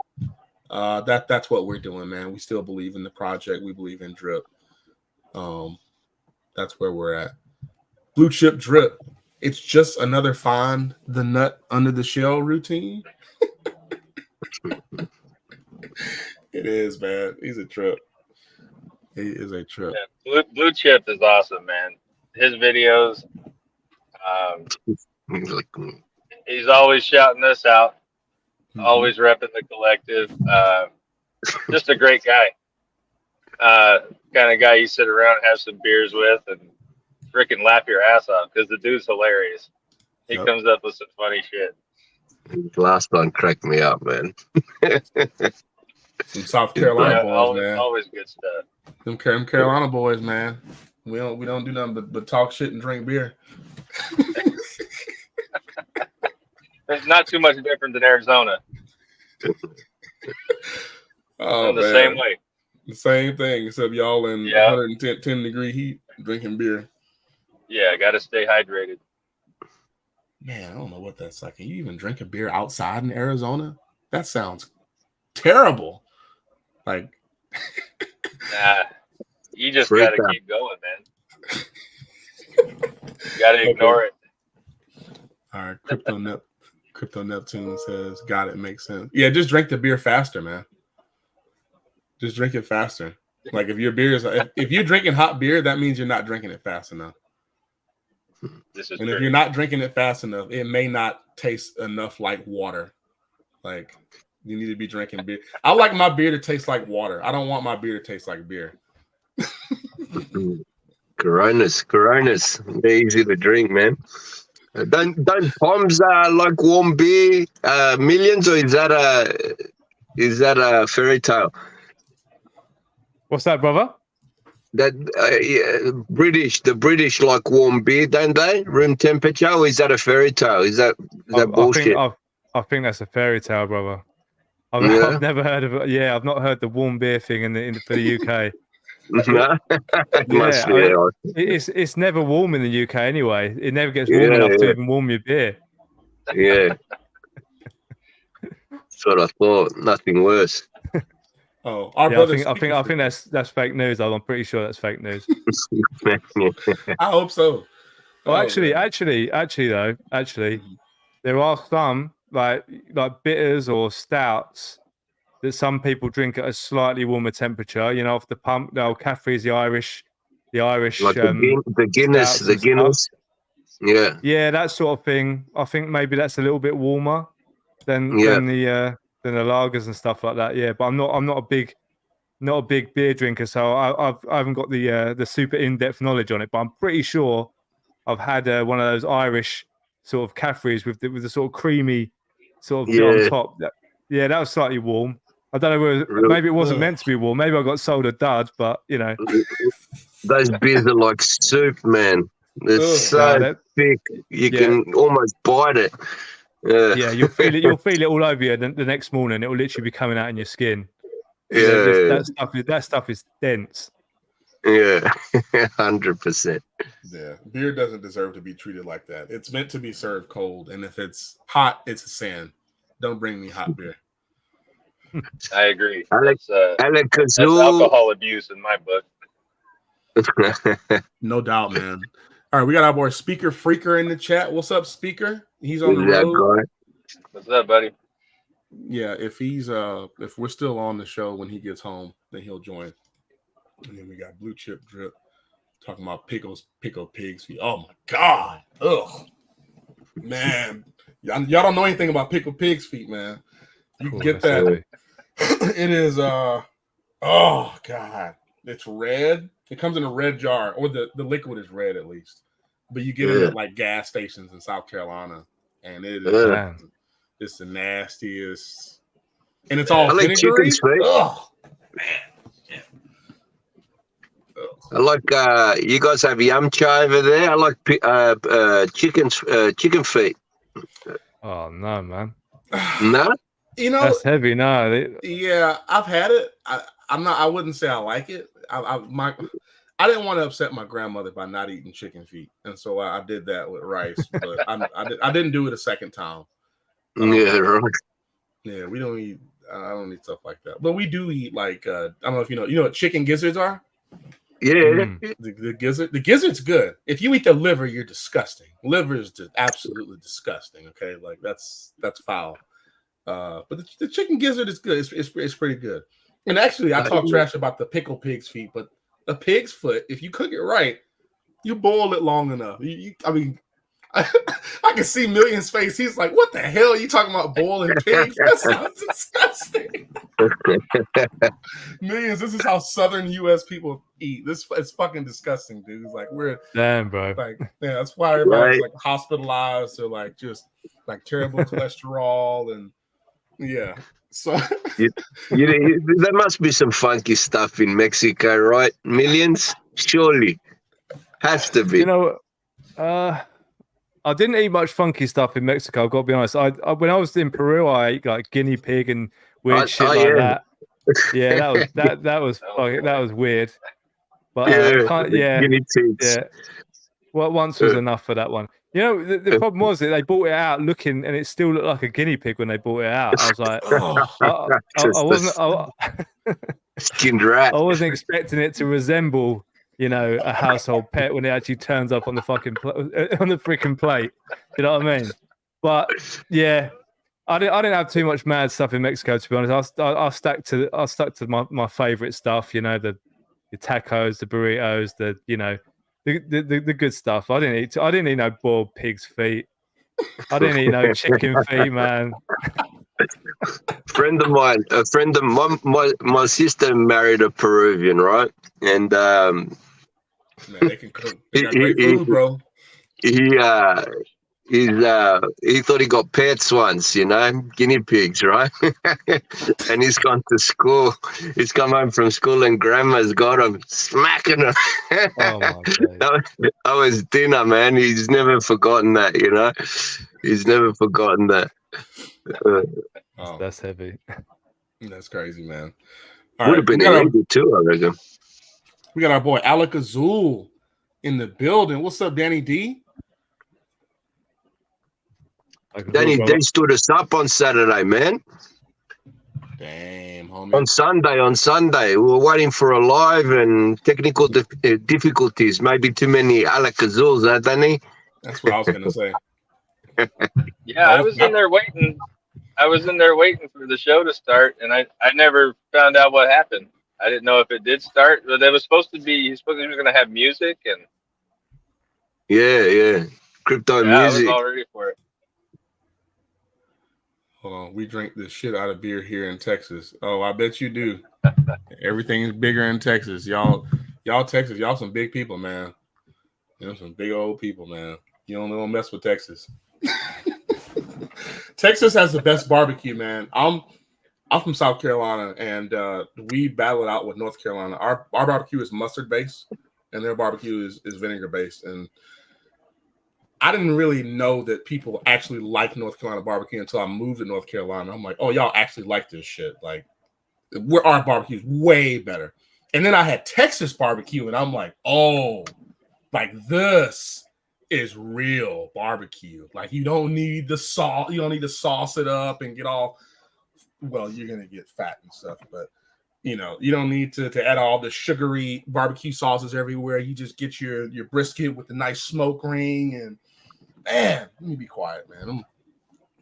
That's what we're doing, man. We still believe in the project. We believe in Drip. That's where we're at. Blue chip Drip. It's just another find the nut under the shell routine. It is, man. He's a trip. He is a trip. Yeah, Blue Chip is awesome, man. His videos, he's always shouting us out, always repping the collective. Just a great guy. Kind of guy you sit around and have some beers with and freaking laugh your ass off because the dude's hilarious. He comes up with some funny shit. The last one cracked me up, man. Some South Carolina boys, always, man. Always good stuff. Them Carolina boys, man. We don't do nothing but talk shit and drink beer. It's not too much different than Arizona. Oh, the same way. The same thing, except y'all in 110 degree heat drinking beer. Yeah, got to stay hydrated. Man, I don't know what that's like. Can you even drink a beer outside in Arizona? That sounds terrible. Like, nah, you just got to keep going, man. Got to ignore it. All right, Crypto Neptune says, got it, makes sense. Yeah, just drink the beer faster, man. Just drink it faster. Like if your beer is, if you're drinking hot beer, that means you're not drinking it fast enough. This is and true. If you're not drinking it fast enough, it may not taste enough like water. Like you need to be drinking beer. I like my beer to taste like water. I don't want my beer to taste like beer. Coronas, they're easy to drink, man. Don't Farmz like warm beer, Millionz, or is that a fairy tale? What's that, brother? That the British like warm beer, don't they? Room temperature, or is that a fairy tale? Is that bullshit? I think that's a fairy tale, brother. I've never heard of it. Yeah, I've not heard the warm beer thing for the UK. It's never warm in the UK anyway. It never gets warm enough to even warm your beer. Yeah, that's what I thought. Nothing worse. Oh, our brother. I think that's fake news. I'm pretty sure that's fake news. I hope so. Well, actually, there are some like bitters or stouts that some people drink at a slightly warmer temperature. You know, off the pump. No, Caffrey's the Irish, like the Guinness. Yeah, that sort of thing. I think maybe that's a little bit warmer than the lagers and stuff like that. Yeah, but I'm not a big beer drinker, so I haven't got the super in-depth knowledge on it. But I'm pretty sure I've had one of those Irish sort of Caffreys with the sort of creamy sort of bit on top. That was slightly warm. I don't know whether maybe it wasn't meant to be warm. Maybe I got sold a dud, but you know, those beers are like soup, man. It's so thick you can almost bite it. Yeah, you'll feel it all over you. The next morning, it will literally be coming out in your skin. Yeah, that stuff is dense. Yeah, 100%. Yeah, beer doesn't deserve to be treated like that. It's meant to be served cold, and if it's hot, it's a sin. Don't bring me hot beer. I agree. That's alcohol abuse in my book. No doubt, man. All right, we got our boy Speaker Freaker in the chat. What's up, Speaker? He's on the road. What's up, buddy? Yeah, if we're still on the show when he gets home, then he'll join. And then we got Blue Chip Drip talking about pickle pigs feet. Oh my god. Ugh. Man. Y'all don't know anything about pickle pigs feet, man. You can get that. It is oh god. It's red. It comes in a red jar, or the liquid is red at least. But you get it at like gas stations in South Carolina, and it is it's the nastiest. And it's all vinegary. Oh man. Yeah. I like you guys have yum cha over there. I like chicken feet. Oh no, man. No? You know that's heavy. No. Yeah, I've had it. I wouldn't say I like it. I didn't want to upset my grandmother by not eating chicken feet, and so I did that with rice. But I didn't do it a second time. Yeah, right. Yeah, we don't eat. I don't eat stuff like that. But we do eat like I don't know if you know what chicken gizzards are. Yeah. The gizzard. The gizzard's good. If you eat the liver, you're disgusting. Liver is just absolutely disgusting. Okay, like that's foul. But the chicken gizzard is good. It's pretty good. And actually, I talk trash about the pickle pig's feet, but a pig's foot, if you cook it right, you boil it long enough. I mean, I can see Millionz face. He's like, "What the hell are you talking about boiling pigs? That sounds disgusting." Millionz, this is how Southern U.S. people eat. It's fucking disgusting, dude. It's like we're damn, bro. Like, yeah, that's why everybody's like hospitalized or like just like terrible cholesterol and yeah. So there must be some funky stuff in Mexico, right? Millionz, surely has to be. You know, I didn't eat much funky stuff in Mexico. I've got to be honest. I when I was in Peru, I ate like guinea pig and weird shit like that. Yeah, that was weird. But guinea pigs. Yeah. Well, once was enough for that one. You know, the problem was that they brought it out looking, and it still looked like a guinea pig when they brought it out. I was like, skinned rat. I wasn't expecting it to resemble, you know, a household pet when it actually turns up on the freaking plate. You know what I mean? But yeah, I didn't have too much mad stuff in Mexico, to be honest. I stuck to my favorite stuff. You know, the tacos, the burritos, the good stuff. I didn't eat no boiled pig's feet. I didn't eat no chicken feet, man. Friend of mine, my sister married a Peruvian, right? And man, they can cook. They got great food, bro. He thought he got pets once, you know, guinea pigs, right? And he's gone to school. He's come home from school and grandma's got him, smacking him. Oh my God. That was dinner, man. He's never forgotten that, you know. He's never forgotten that. That's heavy. That's crazy, man. Would have been illegal too, I reckon. We got our boy Alec Azul in the building. What's up, Danny D? Danny D stood us up on Saturday, man. Damn, homie. On Sunday, we were waiting for a live and technical difficulties. Maybe too many Alec Azuls, huh, Danny? That's what I was gonna say. Yeah, I was in there waiting. I was in there waiting for the show to start, and I never found out what happened. I didn't know if it did start, but it was supposed to be. He was going to have music and. Yeah, crypto music. I was all ready for it. Hold on, we drink the shit out of beer here in Texas. Oh, I bet you do. Everything is bigger in Texas, y'all. Texas, y'all some big people, man. You know, some big old people, man. You don't mess with Texas. Texas has the best barbecue, man. I'm from South Carolina, and we battle it out with North Carolina. Our barbecue is mustard based, and their barbecue is vinegar based. And I didn't really know that people actually like North Carolina barbecue until I moved to North Carolina. I'm like, oh, y'all actually like this shit. Like, our barbecue is way better. And then I had Texas barbecue, and I'm like, oh, like this is real barbecue. Like, you don't need the salt. You don't need to sauce it up and get all. Well, you're gonna get fat and stuff, but you know, you don't need to add all the sugary barbecue sauces everywhere. You just get your brisket with the nice smoke ring, and man, let me be quiet, man. I'm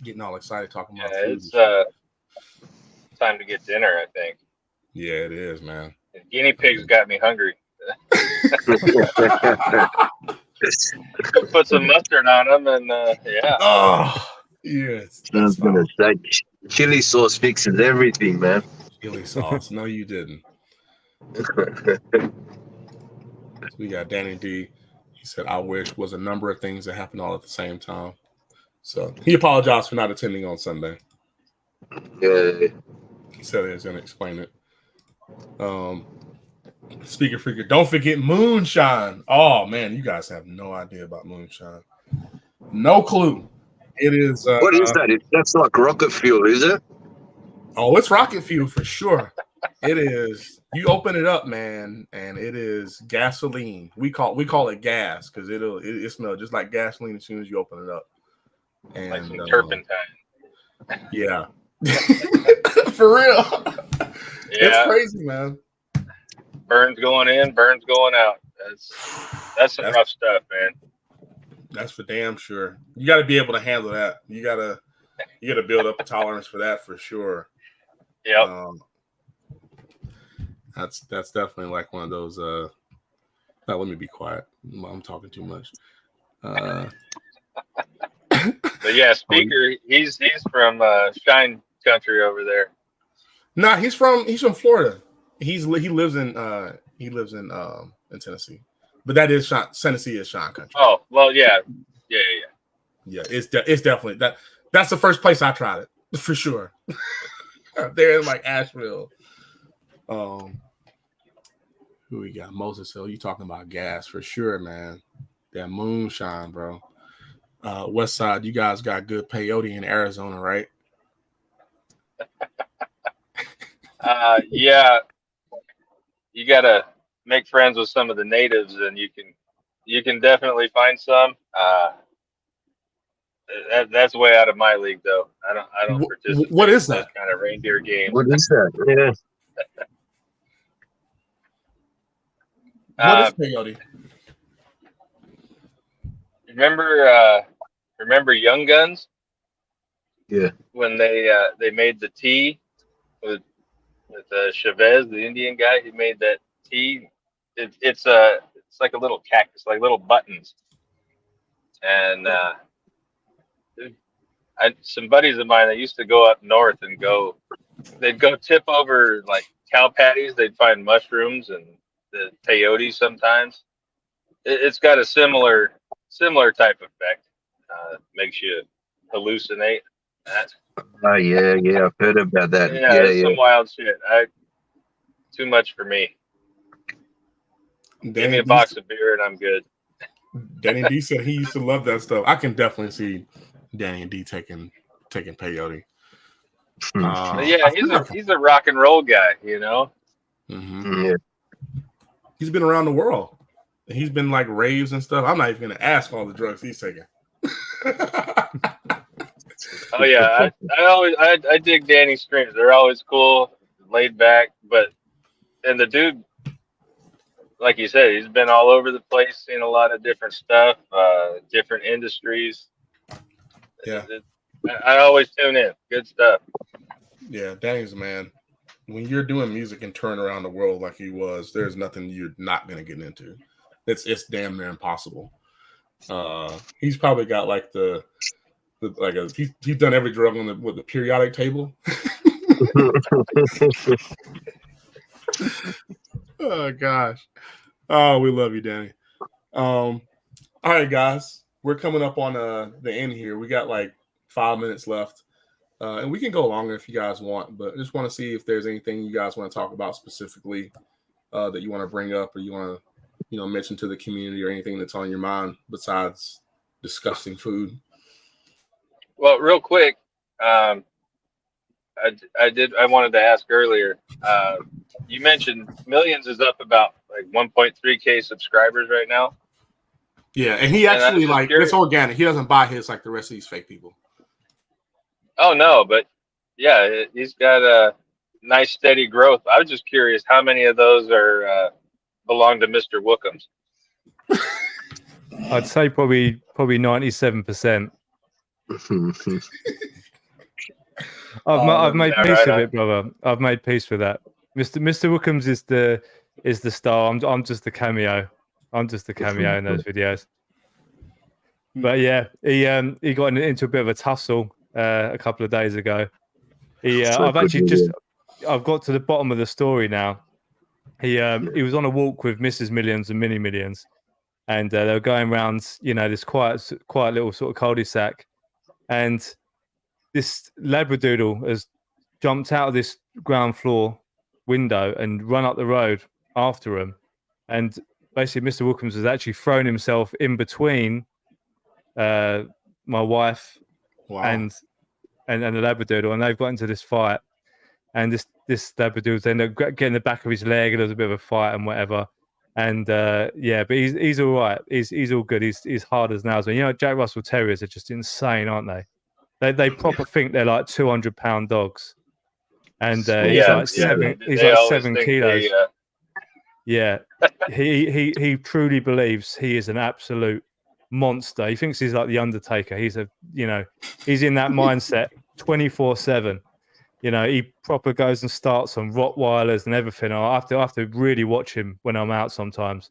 getting all excited talking about food. It's time to get dinner, I think. Yeah, it is, man. The guinea pigs got me hungry. Put some mustard on them, and yeah. Oh, yes. I was gonna say, chili sauce fixes everything, man. Chili sauce? No, you didn't. We got Danny D. He said, "I wish" was a number of things that happened all at the same time. So he apologized for not attending on Sunday. Yeah. He said he was going to explain it. Speaker Freaker, don't forget moonshine. Oh man, you guys have no idea about moonshine. No clue. It is. What is that? That's like rocket fuel, is it? Oh, it's rocket fuel for sure. It is. You open it up, man, and it is gasoline. We call it gas because it smells just like gasoline as soon as you open it up. And like some turpentine. Yeah. For real. Yeah. It's crazy, man. Burns going in, burns going out. That's some rough stuff, man. That's for damn sure. You got to be able to handle that. You got to build up a tolerance for that for sure. Yep. That's definitely like one of those. Now, let me be quiet. I'm talking too much. But yeah, Speaker, he's from Shine Country over there. Nah, he's from Florida. He lives in Tennessee, but that is Tennessee is Shine Country. Oh well, yeah. It's definitely that's the first place I tried it for sure. There in like Asheville. Who we got? Moses Hill. You talking about gas for sure, man? That moonshine, bro. West Side, you guys got good peyote in Arizona, right? Yeah. You gotta make friends with some of the natives, and you can definitely find some. That's way out of my league, though. I don't participate. What is that? In those kind of reindeer games? What is that? Yeah. What is peyote? Remember Young Guns? Yeah. When they made the tea with Chavez, the Indian guy, he made that tea. It's like a little cactus, like little buttons. And some buddies of mine that used to go up north and they'd go tip over like cow patties. They'd find mushrooms and the peyote sometimes. It's got a similar type effect. Makes you hallucinate. Oh yeah, I've heard about that. Yeah, some wild shit. Too much for me. Give me a box of beer and I'm good. Danny D said he used to love that stuff. I can definitely see Danny D taking peyote. Yeah, he's a rock and roll guy, you know. Mm-hmm. Yeah. He's been around the world. He's been like raves and stuff. I'm not even gonna ask all the drugs he's taking. Oh yeah, I dig Danny's streams. They're always cool, laid back. And the dude, like you said, he's been all over the place, seen a lot of different stuff, different industries. Yeah, I always tune in. Good stuff. Yeah, Danny's a man. When you're doing music and touring around the world like he was, there's nothing you're not gonna get into. It's damn near impossible. He's probably got like he's done every drug on the periodic table. Oh gosh. Oh, we love you, Danny. All right, guys. We're coming up on the end here. We got like 5 minutes left. And we can go longer if you guys want, but I just want to see if there's anything you guys want to talk about specifically that you want to bring up or you want to, mention to the community or anything that's on your mind besides disgusting food. Well, real quick, I wanted to ask earlier. You mentioned Millionz is up about like 1.3K subscribers right now. Yeah, and he actually it's organic. He doesn't buy his like the rest of these fake people. Oh no, but yeah, he's got a nice steady growth. I was just curious how many of those belong to Mr. Wookums. I'd say probably 97%. I've made peace with it, brother. I've made peace with that. Mr. Wookums is the star. I'm just the cameo. I'm just the cameo in those videos. But yeah, he got into a bit of a tussle a couple of days ago. I've got to the bottom of the story now. He was on a walk with Mrs. Millionz and Mini Millionz, and they were going around, this quiet little sort of cul-de-sac, and this Labradoodle has jumped out of this ground floor window and run up the road after him, and basically Mr. Wookums has actually thrown himself in between my wife and the Labradoodle, and they've got into this fight, and this Labradoodle's ended up getting the back of his leg, and there was a bit of a fight and whatever, and but he's all right. He's all good. He's hard as nails. Jack Russell Terriers are just insane, aren't they? They proper think they're like 200-pound dogs, and he's Yeah, like seven. He's they like always 7 think kilos. they, Yeah, he truly believes he is an absolute monster. He thinks he's like the Undertaker. He's he's in that mindset 24/7. You know, he proper goes and starts on Rottweilers and everything. I have to really watch him when I'm out sometimes,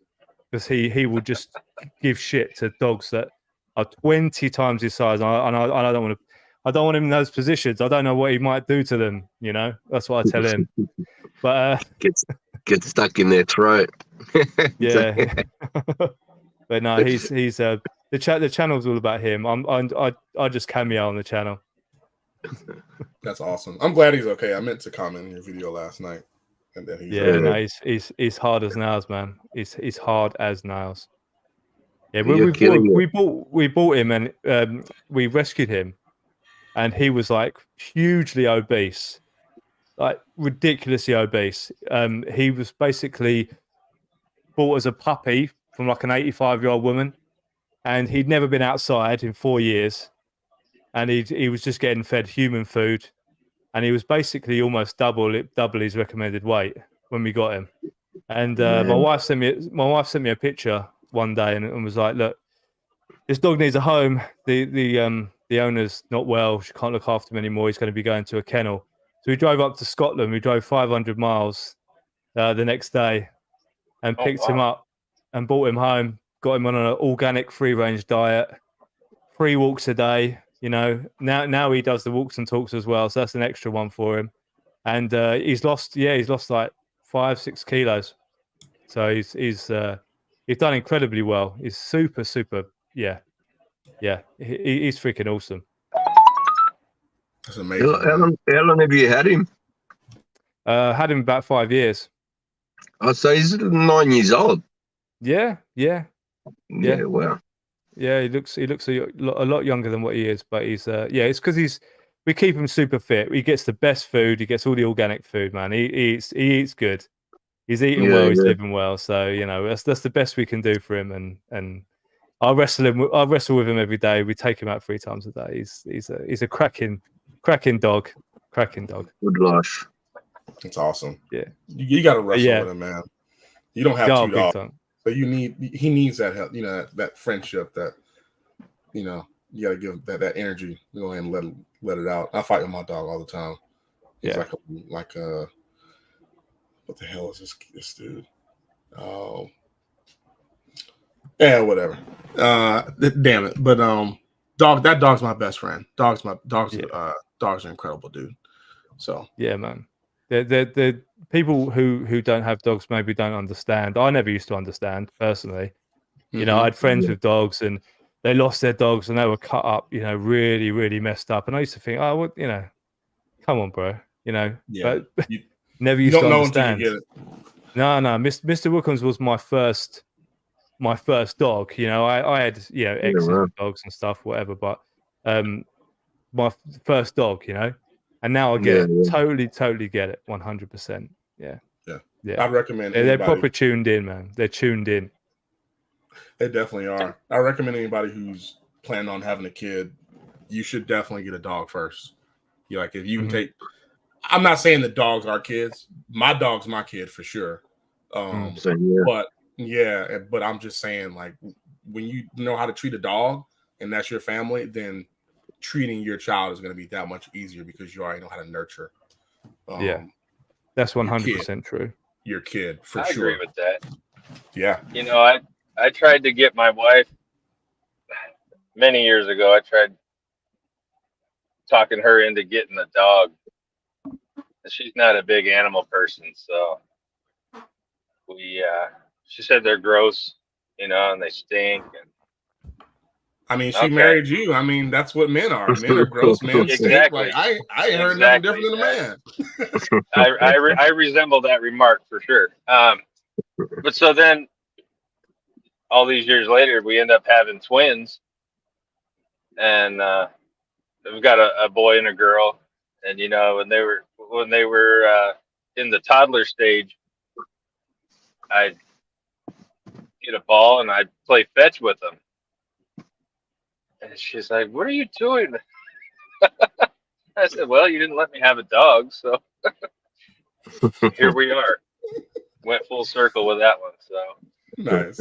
because he will just give shit to dogs that are 20 times his size. I don't want him in those positions. I don't know what he might do to them. You know, that's what I tell him. But get stuck in their throat. yeah. But no, he's the channel's all about him. I just cameo on the channel. That's awesome. I'm glad he's okay. I meant to comment in your video last night, and then he's hard as nails, man. He's hard as nails. Yeah, we bought him, and we rescued him, and he was like hugely obese, like ridiculously obese. He was basically bought as a puppy from like an 85-year-old woman, and he'd never been outside in 4 years, and he was just getting fed human food, and he was basically almost double his recommended weight when we got him. And my wife sent me a picture one day and was like, "Look, this dog needs a home. The owner's not well. She can't look after him anymore. He's going to be going to a kennel." So we drove up to Scotland. We drove 500 miles the next day and picked him up and brought him home. Got him on an organic free-range diet, 3 walks a day. You know, now he does the walks and talks as well, so that's an extra one for him. And he's lost like 5-6 kilos. So he's done incredibly well. He's super. Yeah. He's freaking awesome. That's amazing. How long have you had him? Had him about 5 years. Oh, so he's 9 years old. Yeah. Wow. Yeah, he looks a lot younger than what he is, but he's it's because we keep him super fit. He gets the best food. He gets all the organic food, man. He eats good. He's eating well. He's living well. So you know that's the best we can do for him. And I wrestle with him every day. We take him out 3 times a day. He's a cracking dog. Cracking dog. Good life. It's awesome. Yeah, you got to wrestle with him, man. You don't have 2 dogs. So he needs that help, that friendship, that, you got to give that energy. Go ahead and let it out. I fight with my dog all the time. He's like what the hell is this dude? Oh, yeah, whatever. Damn it. But that dog's my best friend. Dogs are incredible, dude. So yeah, man. The people who don't have dogs maybe don't understand. I never used to understand personally. You know, I had friends with dogs and they lost their dogs and they were cut up, really, really messed up. And I used to think, oh, what, come on, bro, but never used to understand. No, Mr. Wilkins was my first dog. I had, exes with dogs and stuff, whatever, but my first dog, and now I get it. Totally get it. 100%. Yeah. I recommend they're proper tuned in, man. They're tuned in. They definitely are. I recommend anybody who's planning on having a kid, you should definitely get a dog first. If you can take, I'm not saying the dogs are kids. My dog's my kid for sure. But I'm just saying, like, when you know how to treat a dog and that's your family, then treating your child is going to be that much easier because you already know how to nurture. That's 100% true. Your kid, for I sure. agree with that. Yeah. I tried to get my wife many years ago. I tried talking her into getting a dog. She's not a big animal person, so she said they're gross, and they stink. And I mean, she married you. I mean, that's what men are. Men are gross. Men stink. Exactly. Like, I ain't heard nothing different than a man. I resemble that remark for sure. But so then, all these years later, we end up having twins, and we've got a boy and a girl. And when they were in the toddler stage, I'd get a ball and I'd play fetch with them. And she's like, "What are you doing?" I said, well, you didn't let me have a dog, so here we are. Went full circle with that one. So Nice.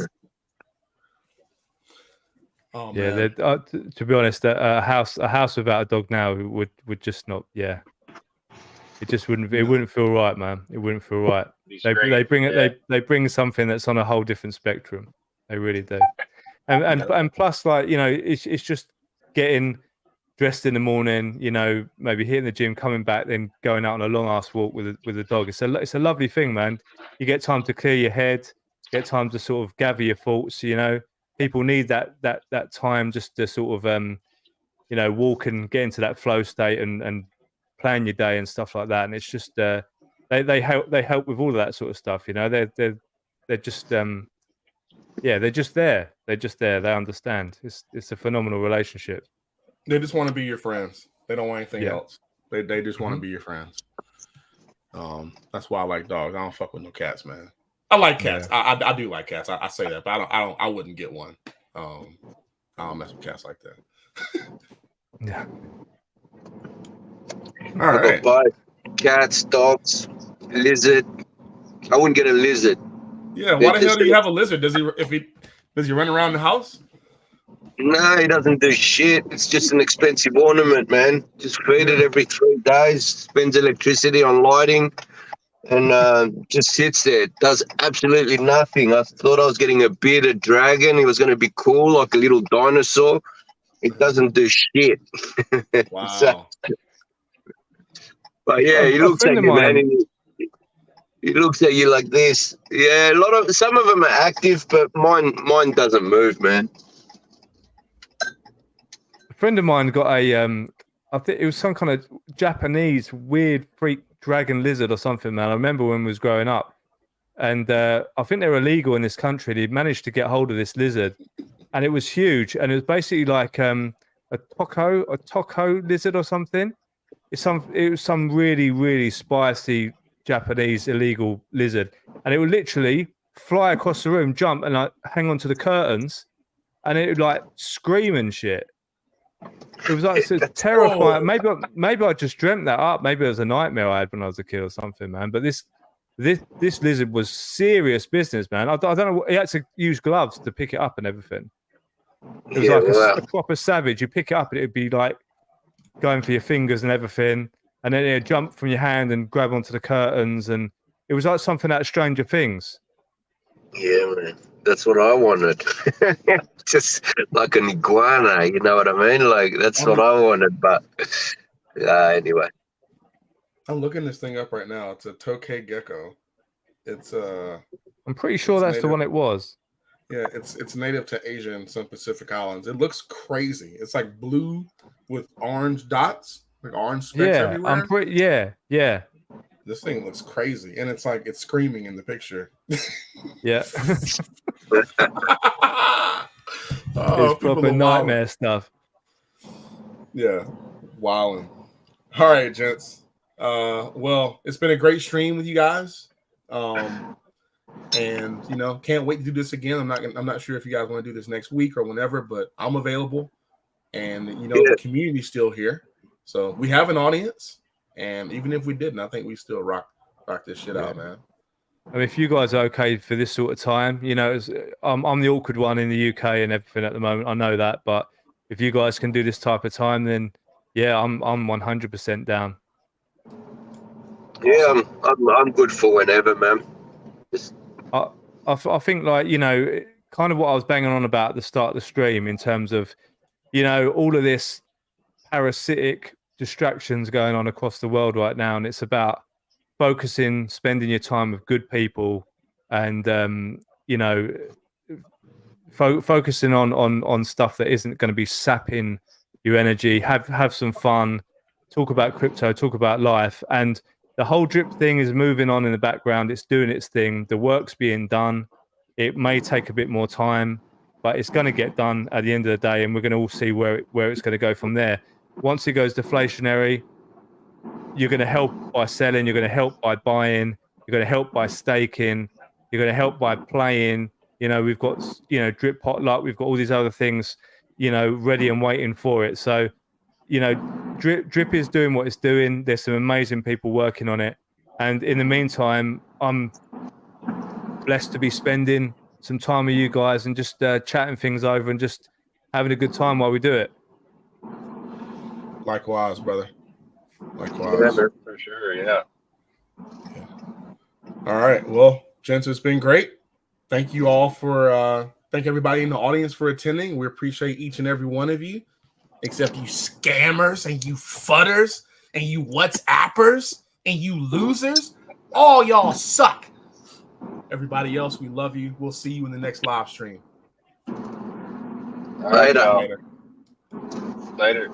Oh Yeah, man. to be honest, a house without a dog now would just not. Yeah, it just wouldn't. It wouldn't feel right, man. It wouldn't feel right. They bring it. Yeah. They bring something that's on a whole different spectrum. They really do. And plus, like, you know, it's just getting dressed in the morning, you know, maybe hitting the gym, coming back, then going out on a long ass walk with a dog. It's a lovely thing, man. You get time to clear your head, get time to sort of gather your thoughts. You know, people need that time just to sort of you know, walk and get into that flow state and plan your day and stuff like that. And it's just they help with all of that sort of stuff. You know, they're just yeah, they're just there. They're just there. They understand. It's a phenomenal relationship. They just want to be your friends. They don't want anything else. They just want to be your friends. That's why I like dogs. I don't fuck with no cats, man. I like cats. Yeah. I do like cats. I say that, but I wouldn't get one. I don't mess with cats like that. Yeah. All right. Cats, dogs, lizard. I wouldn't get a lizard. Yeah. Why the hell do you have a lizard? Does he run around the house? No, he doesn't do shit. It's just an expensive ornament, man. Just feed it every 3 days, spends electricity on lighting, and just sits there. Does absolutely nothing. I thought I was getting a bearded dragon. He was going to be cool, like a little dinosaur. It doesn't do shit. Wow. So, but yeah, he looks at you, man. He looks at you like this. Yeah, some of them are active, but mine doesn't move, man. A friend of mine got a I think it was some kind of Japanese weird freak dragon lizard or something, man. I remember when we was growing up, and I think they're illegal in this country. He managed to get hold of this lizard, and it was huge, and it was basically like a toko lizard or something. It was some really, really spicy Japanese illegal lizard, and it would literally fly across the room, jump, and like hang onto the curtains, and it would like scream and shit. It was like so terrifying. Maybe I just dreamt that up. Maybe it was a nightmare I had when I was a kid or something, man. But this lizard was serious business, man. I don't know. He had to use gloves to pick it up and everything. It was like a proper savage. You pick it up and it'd be like going for your fingers and everything, and then it'd jump from your hand and grab onto the curtains, and it was like something out of Stranger Things. Yeah, man. That's what I wanted. Just like an iguana, you know what I mean? Like, that's what I wanted, but anyway. I'm looking this thing up right now. It's a tokay gecko. It's I'm pretty sure that's the one it was. Yeah, it's native to Asia and some Pacific islands. It looks crazy. It's like blue with orange dots, like orange specks everywhere. Yeah. This thing looks crazy, and it's like it's screaming in the picture. Yeah. It's proper nightmare stuff. Yeah, wilding. All right, gents. Well, it's been a great stream with you guys. And you know, can't wait to do this again. I'm not sure if you guys want to do this next week or whenever, but I'm available. And you know, the community's still here, so we have an audience. And even if we didn't, I think we still rock this shit out, man. I mean, if you guys are okay for this sort of time, you know, I'm the awkward one in the UK and everything at the moment. I know that, but if you guys can do this type of time, then yeah, I'm 100% down. Yeah, I'm good for whenever, man. I think, like, you know, kind of what I was banging on about at the start of the stream in terms of, you know, all of this parasitic distractions going on across the world right now, and it's about focusing, spending your time with good people, and you know, focusing on stuff that isn't going to be sapping your energy. Have some fun, talk about crypto, talk about life, and the whole drip thing is moving on in the background. It's doing its thing. The work's being done. It may take a bit more time, but it's going to get done at the end of the day, and we're going to all see where it's going to go from there. Once it goes deflationary, you're going to help by selling, you're going to help by buying, you're going to help by staking, you're going to help by playing. You know, we've got, you know, drip potluck, we've got all these other things, you know, ready and waiting for it. So, you know, Drip is doing what it's doing. There's some amazing people working on it. And in the meantime, I'm blessed to be spending some time with you guys and just chatting things over and just having a good time while we do it. Likewise, brother. Likewise. Whatever. For sure, yeah. All right. Well, gents, it's been great. Thank you all for thank everybody in the audience for attending. We appreciate each and every one of you, except you scammers and you fudders and you WhatsAppers and you losers. All y'all suck. Everybody else, we love you. We'll see you in the next live stream. All right, Later. Later.